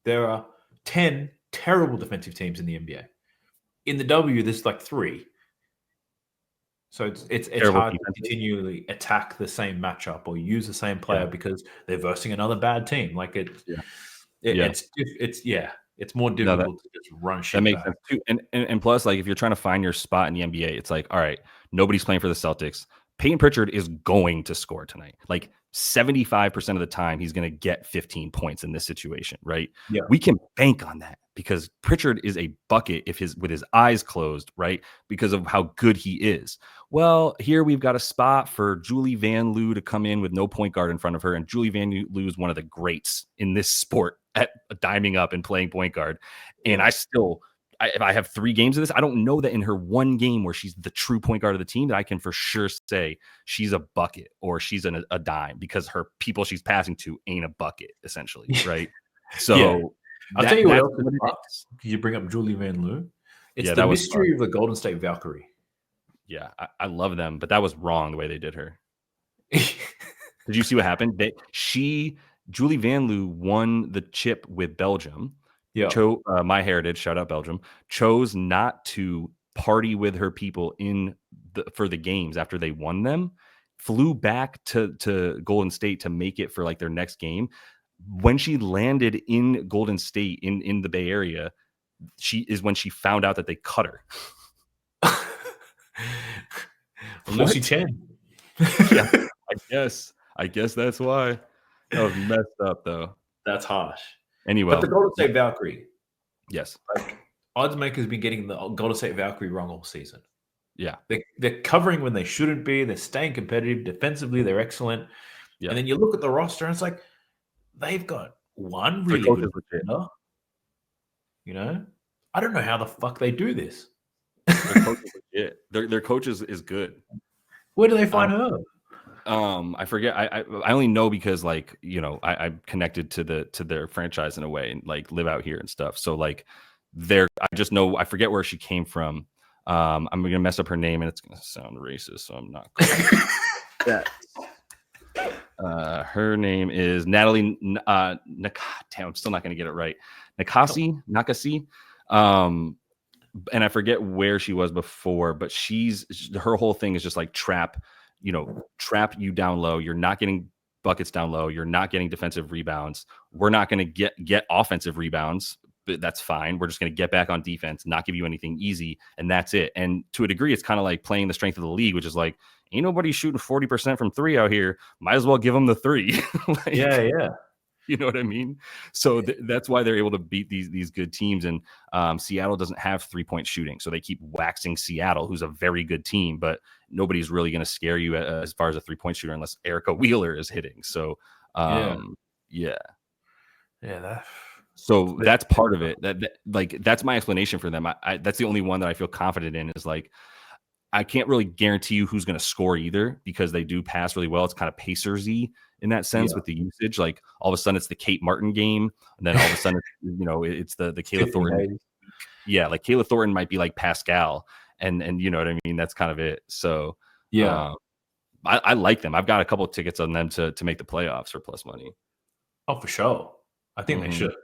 There are 10 terrible defensive teams in the NBA. In the W, there's like 3. So it's Terrible hard to defense. continually attack the same matchup or use the same player Yeah. because they're versing another bad team. Like Yeah. it's more difficult to just run shit That makes back. sense too. And plus, like if you're trying to find your spot in the NBA, it's like, all right, nobody's playing for the Celtics. Peyton Pritchard is going to score tonight. Like 75% of the time, he's going to get 15 points in this situation, right? Yeah. We can bank on that because Pritchard is a bucket with his eyes closed, right? Because of how good he is. Well, here we've got a spot for Julie Van Loo to come in with no point guard in front of her, and Julie Van Loo is one of the greats in this sport at diming up and playing point guard. And Yeah. if I have 3 games of this, I don't know that in her one game where she's the true point guard of the team that I can for sure say she's a bucket or she's a dime because her people she's passing to ain't a bucket, essentially, right? So Yeah. I'll tell you what that's else is fucked. You bring up Julie Van Loo. It's Yeah, the that was mystery of the Golden State Valkyrie. Yeah, I love them, but that was wrong the way they did her. Did you see what happened? Julie Van Loo won the chip with Belgium. Yeah. My heritage, shout out Belgium, chose not to party with her people for the games after they won them, flew back to Golden State to make it for like their next game. When she landed in Golden State in the Bay Area, when she found out that they cut her. Lucy Chen. Yeah, I guess that's why. That was messed up, though. That's harsh. Anyway, but the Golden State Valkyrie. Yes. Like, odds makers have been getting the Golden State Valkyrie wrong all season. Yeah. They're covering when they shouldn't be. They're staying competitive. Defensively, they're excellent. Yeah. And then you look at the roster, and it's like they've got one really good defender. I don't know how the fuck they do this. Their coach is legit. Their coach is good. Where do they find her? I forget. I only know because like I'm connected to their franchise in a way and like live out here and stuff. So like I just know I forget where she came from. I'm gonna mess up her name and it's gonna sound racist, so I'm not. Her name is Natalie. Damn, I'm still not gonna get it right. Nakasi. And I forget where she was before, but her whole thing is just like trap you down low. You're not getting buckets down low. You're not getting defensive rebounds. We're not going to get offensive rebounds, but that's fine. We're just going to get back on defense, not give you anything easy, and that's it. And to a degree, it's kind of like playing the strength of the league, which is like, ain't nobody shooting 40% from 3 out here. Might as well give them the 3. Like, yeah. You know what I mean? So that's why they're able to beat these good teams. And Seattle doesn't have 3-point shooting, so they keep waxing Seattle, who's a very good team, but nobody's really going to scare you as far as a 3-point shooter unless Erica Wheeler is hitting. So yeah. So that's part of it. That's my explanation for them. That's the only one that I feel confident in is like, I can't really guarantee you who's going to score either because they do pass really well. It's kind of Pacers-y in that sense with the usage. Like all of a sudden it's the Kate Martin game, and then all of a sudden it's the Kayla Thornton. yeah, like Kayla Thornton might be like Pascal, and you know what I mean. That's kind of it. So Yeah. um, I like them. I've got a couple of tickets on them to make the playoffs for plus money. Oh, for sure. I think they Mm-hmm. should.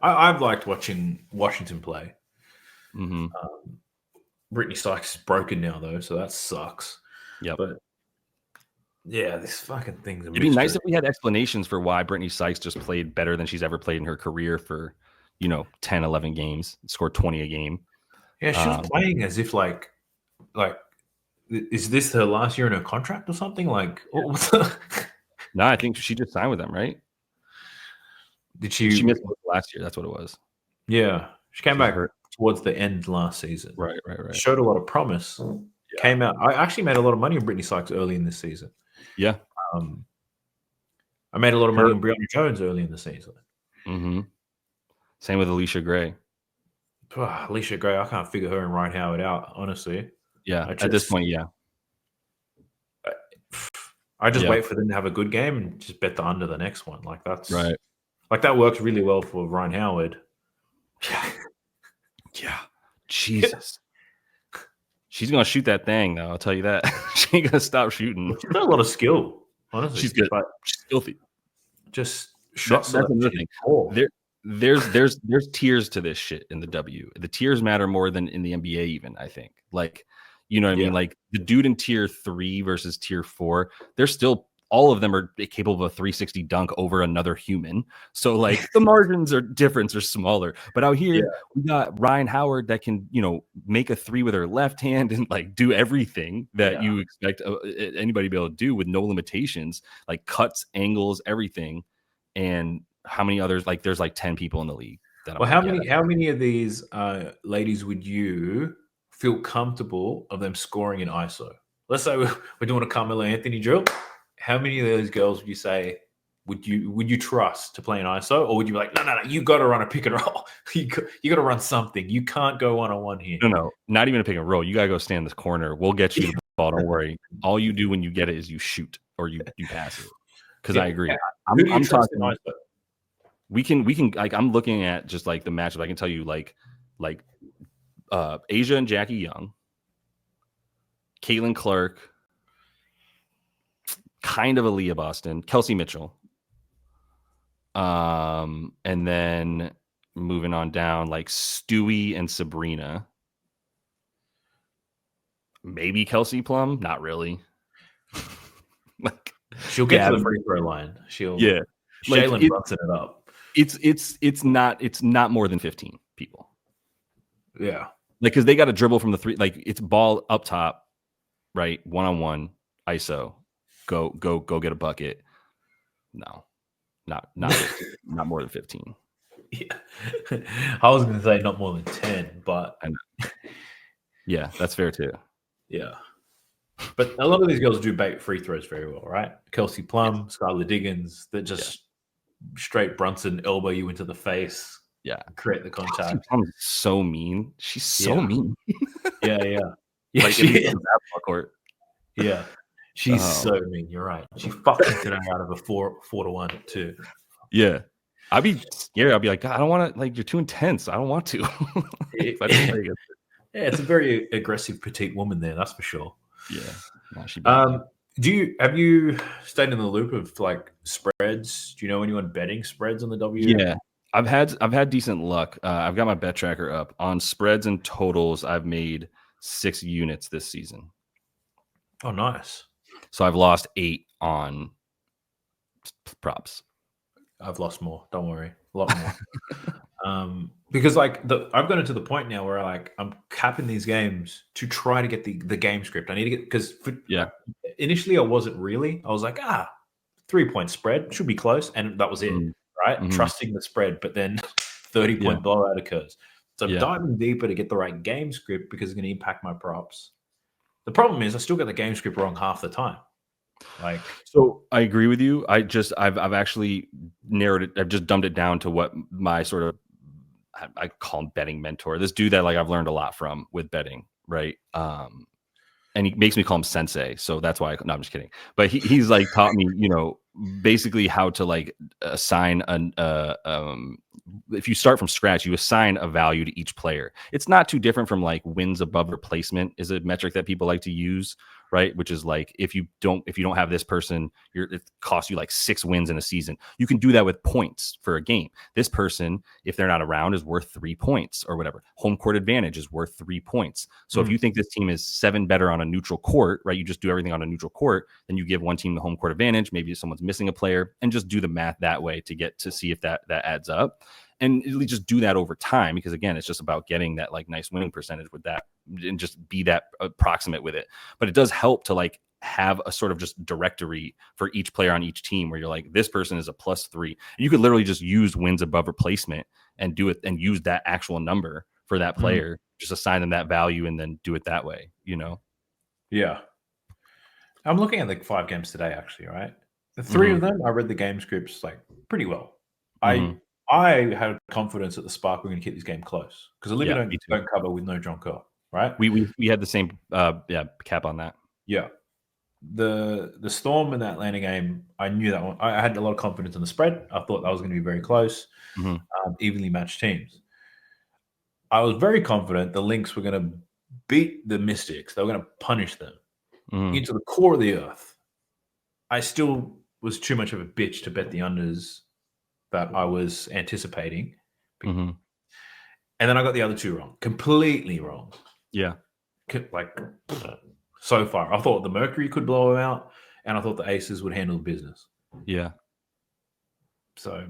I've liked watching Washington play. Mm-hmm. Brittany Sykes is broken now, though, so that sucks. Yep. But yeah, this fucking thing's a It'd be nice mystery. if we had explanations for why Brittany Sykes just played better than she's ever played in her career for, 10, 11 games, scored 20 a game. Yeah, she was Um, playing as if like is this her last year in her contract or something? Like, what the no, I think she just signed with them, right? did She she? missed most of last year. That's what it was. Yeah, she came She was back hurt. towards the end last season. Right, right, right. Showed a lot of promise. Yeah. Came out. I actually made a lot of money on Brittany Sykes early in this season. Yeah. Um, I made a lot of money Her. on Breonna Jones early in the season. Mm-hmm. Same with Alicia Gray. Alicia Gray, I can't figure her and Ryan Howard out, honestly. Yeah. I At this just point, yeah. I just Yeah. wait for them to have a good game and just bet the under the next one. Like Right. that works really well for Ryan Howard. Yeah. Jesus. She's gonna shoot that thing, though. I'll tell you that. She ain't gonna stop shooting. She's got a lot of skill, honestly. She's good. But She's filthy. just shot That's another selection is thing. poor. There's tiers to this shit in the W. The tiers matter more than in the NBA, even, I think. Like, you know what I Yeah. mean? Like the dude in tier 3 versus tier 4, they're still all of them are capable of a 360 dunk over another human. So like the margins are different or smaller. But out Yeah. here, we got Ryan Howard that can, make a three with her left hand and like do everything that Yeah. you expect anybody to be able to do with no limitations, like cuts, angles, everything. And how many others? Like there's like 10 people in the league that I'm Well, like, how many of these ladies would you feel comfortable of them scoring in ISO? Let's say we're doing a Carmelo Anthony drill. How many of those girls would you say would you trust to play in ISO, or would you be like, no, you got to run a pick and roll. You got to run something. You can't go 1-on-1 here. no, not even a pick and roll. You gotta go stand in this corner. We'll get you the ball. Don't worry. All you do when you get it is you shoot or you pass it. Because I agree. Who do you I'm trust talking. in ISO? We can like I'm looking at just like the matchup. I can tell you like Asia and Jackie Young, Caitlin Clark, kind of Aaliyah Boston, Kelsey Mitchell, and then moving on down like Stewie and Sabrina, maybe Kelsey Plum, not really. Like She'll get to the free throw line. Yeah, like Shaylin Brunson it up. It's not more than 15 people. Yeah, like because they got to dribble from the three. Like it's ball up top, right? 1-on-1 ISO. Go get a bucket. No, not not more than 15. Yeah. I was going to say not more than 10, but yeah, that's fair too. Yeah. But a lot of these girls do bait free throws very well, right? Kelsey Plum, Skylar Diggins, that just straight Brunson elbow you into the face. Yeah. Create the contact. Kelsey Plum is so mean. She's so mean. Yeah. Like she in the basketball court. Yeah. She's so mean. You're right. She fucking today out of a 4-1 too. Yeah. I'd be scared. I'd be like, God, I don't want to, like, you're too intense. I don't want to. Yeah, it's a very aggressive petite woman there, that's for sure. Yeah. No, have you stayed in the loop of like spreads? Do you know anyone betting spreads on the W? Yeah. I've had decent luck. I've got my bet tracker up on spreads and totals. I've made 6 units this season. Oh, nice. So I've lost 8 on props. I've lost more. Don't worry, a lot more. Because like I've gotten to the point now where I'm capping these games to try to get the game script. I need to get because initially I wasn't really. I was like 3-point spread should be close, and that was it. Right, trusting the spread, but then 30-point blowout occurs. So I'm diving deeper to get the right game script because it's going to impact my props. The problem is I still get the game script wrong half the time. So I agree with you. I've actually narrowed it. I've just dumbed it down to what my sort of, I call him betting mentor. This dude that like I've learned a lot from with betting, right? And he makes me call him sensei. So that's why no, I'm just kidding. But he's like taught me, basically how to like assign if you start from scratch, you assign a value to each player. It's not too different from like wins above replacement is a metric that people like to use, right? Which is like if you don't have this person, it costs you like 6 wins in a season. You can do that with points for a game. This person, if they're not around, is worth 3 points or whatever. Home court advantage is worth 3 points. So if you think this team is 7 better on a neutral court, right? You just do everything on a neutral court, then you give one team the home court advantage. Maybe someone's missing a player, and just do the math that way to get to see if that adds up. And really just do that over time, because again, it's just about getting that like nice winning percentage with that, and just be that approximate with it. But it does help to like have a sort of just directory for each player on each team where you're like, this person is a +3. And you could literally just use wins above replacement and do it and use that actual number for that player, just assign them that value and then do it that way, you know? Yeah. I'm looking at like 5 games today, actually, right? The 3 of them, I read the game scripts like pretty well. I had confidence that the Spark were going to keep this game close because Olivia Yeah, me too. don't cover with no John Kerr, right? We had the same cap on that. Yeah. The Storm in that Atlanta game, I knew that one. I had a lot of confidence in the spread. I thought that was going to be very close, evenly matched teams. I was very confident the Lynx were going to beat the Mystics. They were going to punish them into the core of the earth. I still was too much of a bitch to bet the unders that I was anticipating. And then I got the other 2 wrong, completely wrong. Yeah. Like so far. I thought the Mercury could blow them out, and I thought the Aces would handle business. Yeah. So,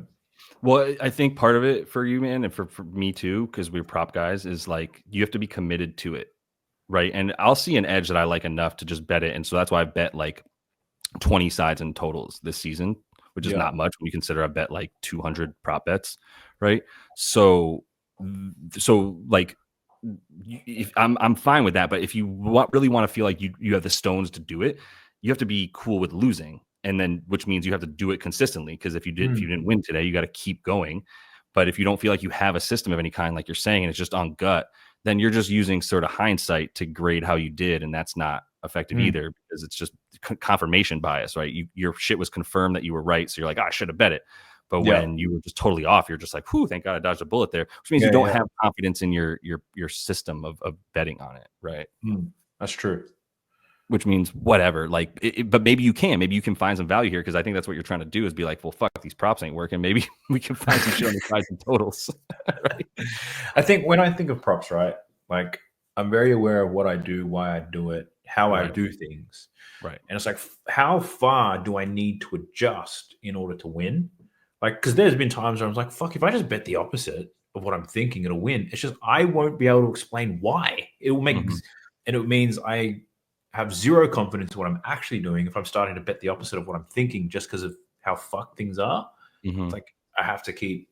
well, I think part of it for you, man, and for me too, because we're prop guys, is like you have to be committed to it, right? And I'll see an edge that I like enough to just bet it, and so that's why I bet like 20 sides and totals this season, which is not much when you consider I bet like 200 prop bets, right? So like if I'm fine with that, but if you really want to feel like you have the stones to do it, you have to be cool with losing, and then which means you have to do it consistently, because if you didn't win today, you got to keep going. But if you don't feel like you have a system of any kind, like you're saying, and it's just on gut, then you're just using sort of hindsight to grade how you did, and that's not effective either, because it's just confirmation bias, right? Your shit was confirmed that you were right, so you're like, I should have bet it. But when you were just totally off, you're just like, whew, thank God I dodged a bullet there, which means you don't have confidence in your system of betting on it, right? That's true. Which means whatever, like, but maybe you can find some value here, because I think that's what you're trying to do, is be like, well, fuck, these props ain't working. Maybe we can find some shit on the sides and totals. Right? I think when I think of props, right, like I'm very aware of what I do, why I do it, how I do things. Right. And it's like, how far do I need to adjust in order to win? Like, because there's been times where I was like, fuck, if I just bet the opposite of what I'm thinking, it'll win. It's just I won't be able to explain why. It will make, and it means I have zero confidence in what I'm actually doing if I'm starting to bet the opposite of what I'm thinking just because of how fucked things are. It's like I have to keep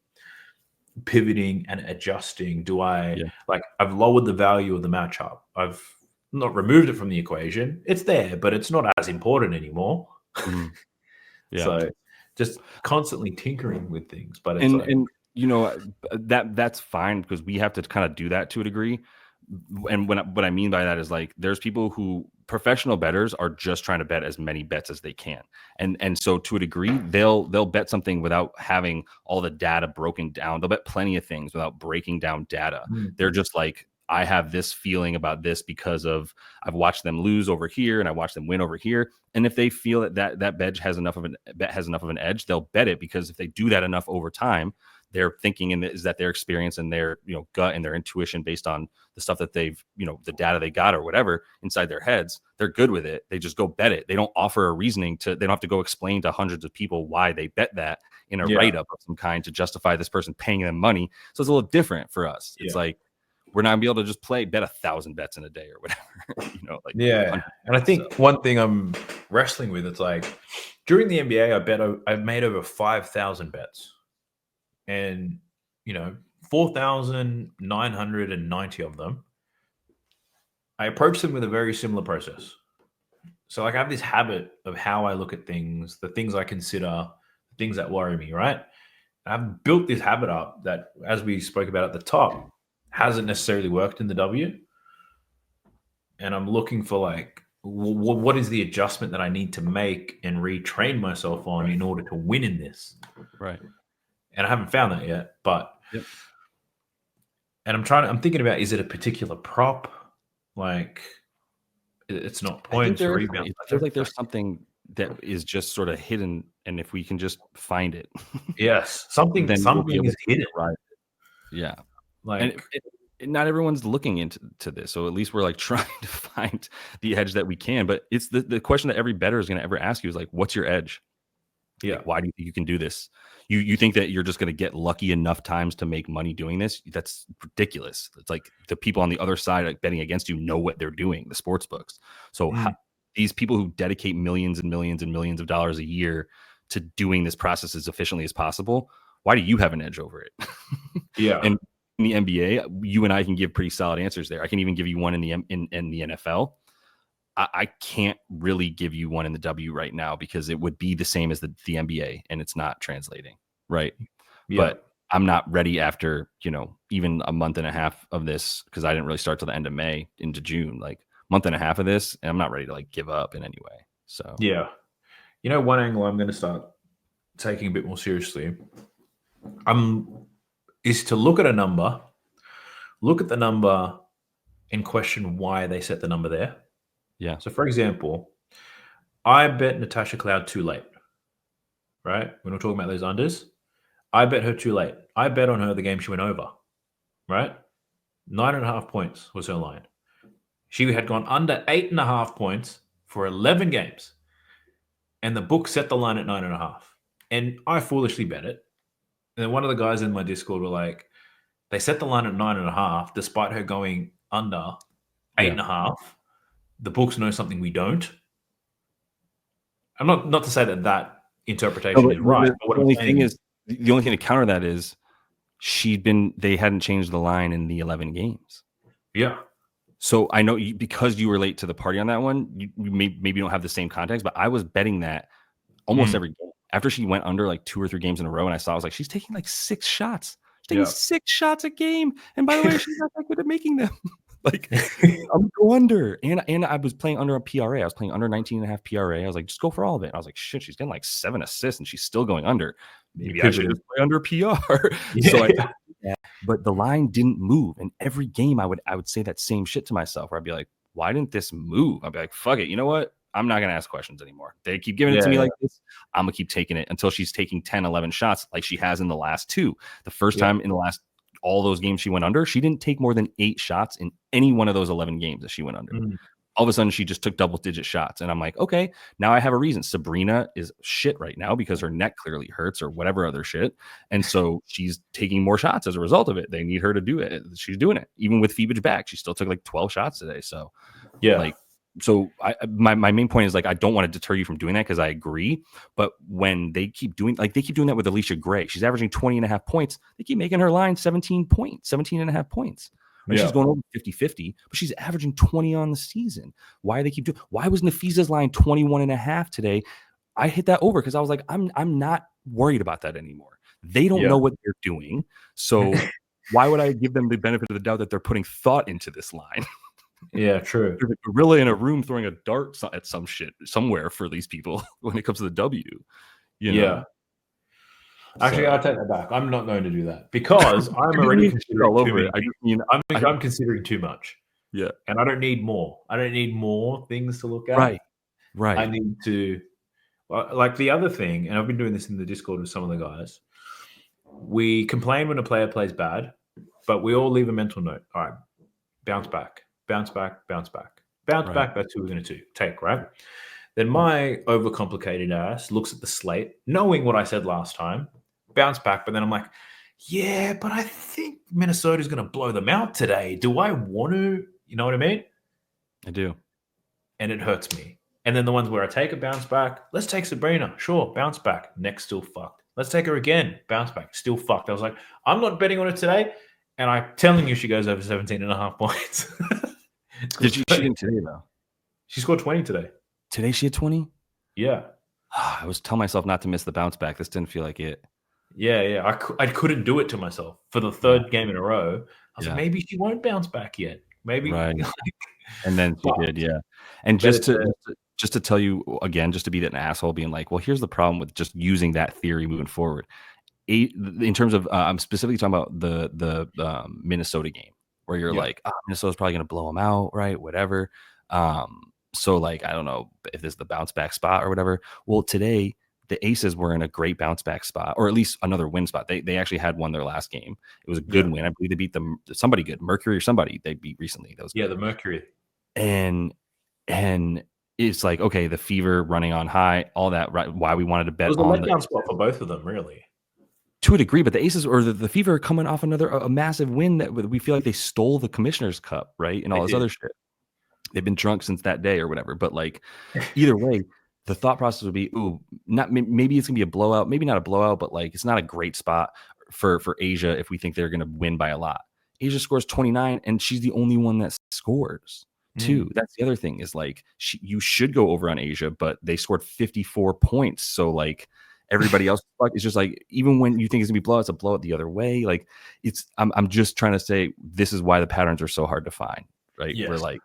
pivoting and adjusting. Do I like I've lowered the value of the matchup? I've not removed it from the equation. It's there, but it's not as important anymore. So just constantly tinkering with things. But it's and you know, that's fine, because we have to kind of do that to a degree. And what I mean by that is, like, there's people who, professional bettors, are just trying to bet as many bets as they can, and so to a degree they'll bet something without having all the data broken down. They'll bet plenty of things without breaking down data. They're just like, I have this feeling about this because of I've watched them lose over here and I watched them win over here. And if they feel that bet has enough of an edge, they'll bet it, because if they do that enough over time, they're thinking is that their experience and their gut and their intuition, based on the stuff that they've the data they got or whatever inside their heads, they're good with it. They just go bet it. They don't offer a reasoning they don't have to go explain to hundreds of people why they bet that in a write-up of some kind to justify this person paying them money. So it's a little different for us. It's like, we're not gonna be able to just bet 1,000 bets in a day or whatever. And I think one thing I'm wrestling with, it's like, during the NBA, I've made over 5,000 bets, and 4,990 of them, I approach them with a very similar process. So like I have this habit of how I look at things, the things I consider, the things that worry me, right? I've built this habit up that, as we spoke about at the top, hasn't necessarily worked in the W. And I'm looking for like what is the adjustment that I need to make and retrain myself on Right. in order to win in this? Right. And I haven't found that yet. But Yep. and I'm thinking about, is it a particular prop? Like, it's not I think points or there is rebounds. something. It I feels don't like there's something that is just sort of hidden, and if we can just find it, Yes, something then we'll be something able is to hidden. derive it. Yeah. And Like, not everyone's looking into this, so at least we're like trying to find the edge that we can. But it's the question that every bettor is going to ever ask you is like, "What's your edge? Like, yeah, why do you think you can do this? You think that you're just going to get lucky enough times to make money doing this? That's ridiculous. It's like the people on the other side, like betting against you, know what they're doing. The sports books. So mm, these people who dedicate millions and millions and millions of dollars a year to doing this process as efficiently as possible, why do you have an edge over it? yeah, And in the NBA, you and I can give pretty solid answers there. I can even give you one in the NFL. I can't really give you one in the W right now because it would be the same as the NBA and it's not translating, right? yeah, But I'm not ready after, even a month and a half of this because I didn't really start till the end of May into June, like month and a half of this, and I'm not ready to like give up in any way. So yeah. One angle I'm going to start taking a bit more seriously, is to look at the number, and question why they set the number there. yeah, So, for example, I bet Natasha Cloud too late, right? When we're talking about those unders, I bet her too late. I bet on her the game she went over, right? 9.5 points was her line. She had gone under 8.5 points for 11 games, and the book set the line at 9.5. And I foolishly bet it. And then one of the guys in my Discord were like, they set the line at 9.5 despite her going under eight yeah. and a half. The books know something we don't. I'm not to say that that No, interpretation but is right, but what the I'm only saying thing is, is, the only thing to counter that is they hadn't changed the line in the 11 games. yeah, So I know because you were late to the party on that one, you maybe don't have the same context, but I was betting that almost mm, every game. After she went under like 2 or 3 games in a row, and I was like, she's taking like 6 shots. She's taking yeah, 6 shots a game. And by the way, she's not that good at making them. Like, I'm go under. And I was playing under a PRA. I was playing under 19.5 PRA. I was like, just go for all of it. And I was like, shit, she's getting like 7 assists and she's still going under. you Maybe I should pivoted. just play under PR. So I Yeah, but the line didn't move. And every game I would say that same shit to myself where I'd be like, why didn't this move? I'd be like, fuck it. You know what? I'm not gonna ask questions anymore. They keep giving it to yeah, me yeah, like this. I'm gonna keep taking it until she's taking 10, 11 shots like she has in the last two. The first yeah, time in the last all those games she went under, she didn't take more than 8 shots in any one of those 11 games that she went under. mm, All of a sudden she just took double digit shots. And I'm like, okay, now I have a reason. Sabrina is shit right now because her neck clearly hurts or whatever other shit. And so she's taking more shots as a result of it. They need her to do it. She's doing it. Even with Phoebage back, she still took like 12 shots today. So yeah, like, my main point is like I don't want to deter you from doing that because I agree. But when they keep doing that with Alicia Gray, she's averaging 20.5 points. They keep making her line 17.5 points. Right? She's yeah, going over 50-50, but she's averaging 20 on the season. Why do they keep doing? Why was Nafisa's line 21.5 today? I hit that over because I was like, I'm not worried about that anymore. They don't yeah, know what they're doing. So why would I give them the benefit of the doubt that they're putting thought into this line? yeah, true. There's a gorilla in a room throwing a dart at some shit somewhere for these people when it comes to the W, you Yeah. know? Actually, So I take that back. I'm not going to do that because I'm I already mean shit considering all too over it. many I things. just mean I'm considering too much, yeah. and I don't need more. I don't need more things to look at. Right. I Right. need to, like, the other thing, and I've been doing this in the Discord with some of the guys. We complain when a player plays bad, but we all leave a mental note. All right, bounce back, bounce back, bounce back, bounce Right. back. That's who we're going to take, right? Then my overcomplicated ass looks at the slate, knowing what I said last time, bounce back, but then I'm like, yeah, but I think Minnesota's going to blow them out today. Do I want to? You know what I mean? I do. And it hurts me. And then the ones where I take a bounce back, let's take Sabrina. Sure, bounce back. Neck's still fucked. Let's take her again. Bounce back. Still fucked. I was like, I'm not betting on it today. And I'm telling you, she goes over 17.5 points. She didn't today though. She scored 20 today. Today she had 20? Yeah. I was telling myself not to miss the bounce back. This didn't feel like it. Yeah, yeah. I couldn't do it to myself for the Yeah. third game in a row. I was like, Yeah. maybe she won't bounce back yet. Maybe. Right. And then she But did, yeah. And Better just to to just to tell you again, just to be an asshole, being like, well, here's the problem with just using that theory moving forward. In terms of, I'm specifically talking about the Minnesota game where you're yeah, like, oh, Minnesota's probably going to blow them out, right? Whatever. So like, I don't know if this is the bounce back spot or whatever. Well, today the Aces were in a great bounce back spot, or at least another win spot. They actually had won their last game. It was a good yeah, win. I believe they beat them somebody good, Mercury or somebody they beat recently. That was yeah. good. The Mercury. And and it's like, okay, the Fever running on high, all that, right? Why we wanted to It bet was a on the letdown spot for both of them, really. to a degree, but the Aces or the Fever are coming off another a massive win that we feel like they stole the Commissioner's Cup, right? And They all this did. other shit. They've been drunk since that day or whatever. But like either way, the thought process would be, ooh, not maybe it's gonna be a blowout, maybe not a blowout, but like it's not a great spot for Asia if we think they're gonna win by a lot. Asia scores 29, and she's the only one that scores too. Mm, That's the other thing is like you should go over on Asia, but they scored 54 points. So like everybody else is just like even when you think it's gonna be blowout, it's a blowout the other way. Like I'm just trying to say this is why the patterns are so hard to find, right? We're yes. like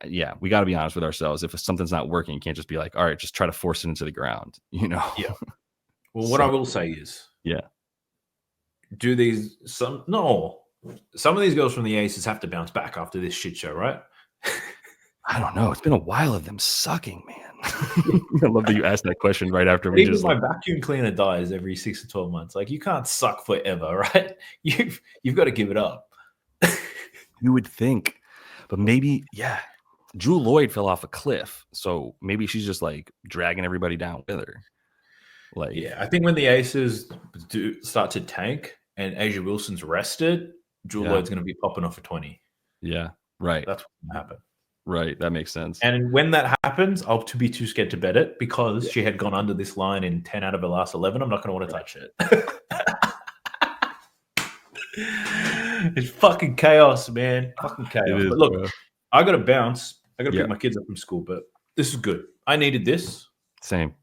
yeah, we got to be honest with ourselves. If something's not working, you can't just be like, all right, just try to force it into the ground, you know? Yeah. Well, what I So, will say is, yeah, do these some no some of these girls from the Aces have to bounce back after this shit show, right? I don't know. It's been a while of them sucking, man. I love that you asked that question right after we Even just my like, vacuum cleaner dies every 6 to 12 months. Like you can't suck forever, right? You've got to give it up. you would think, but maybe, yeah. Drew Lloyd fell off a cliff. So maybe she's just like dragging everybody down with her. Like, Yeah, I think when the Aces do start to tank and Asia Wilson's rested, Jewel yeah, Lloyd's going to be popping off for 20. yeah, right, That's what's going to happen. right. That makes sense. And when that happens, I'll be too scared to bet it because she had gone under this line in 10 out of her last 11. I'm not going to want to touch it. It's fucking chaos, man. Fucking It chaos. is, But look, bro. I got to bounce. I got to Yeah, pick my kids up from school, but this is good. I needed this. same.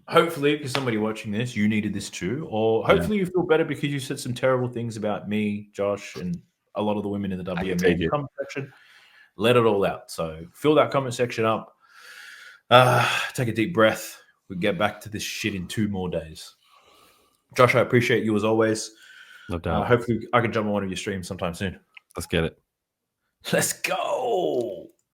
Hopefully, if you're somebody watching this, you needed this too, or Yeah, hopefully you feel better because you said some terrible things about me, Josh, and a lot of the women in the I can WNBA in take the it. comment section. Let it all out. So fill that comment section up. Take a deep breath. We get back to this shit in 2 more days. Josh, I appreciate you as always. No doubt. Hopefully, I can jump on one of your streams sometime soon. Let's get it. Let's go.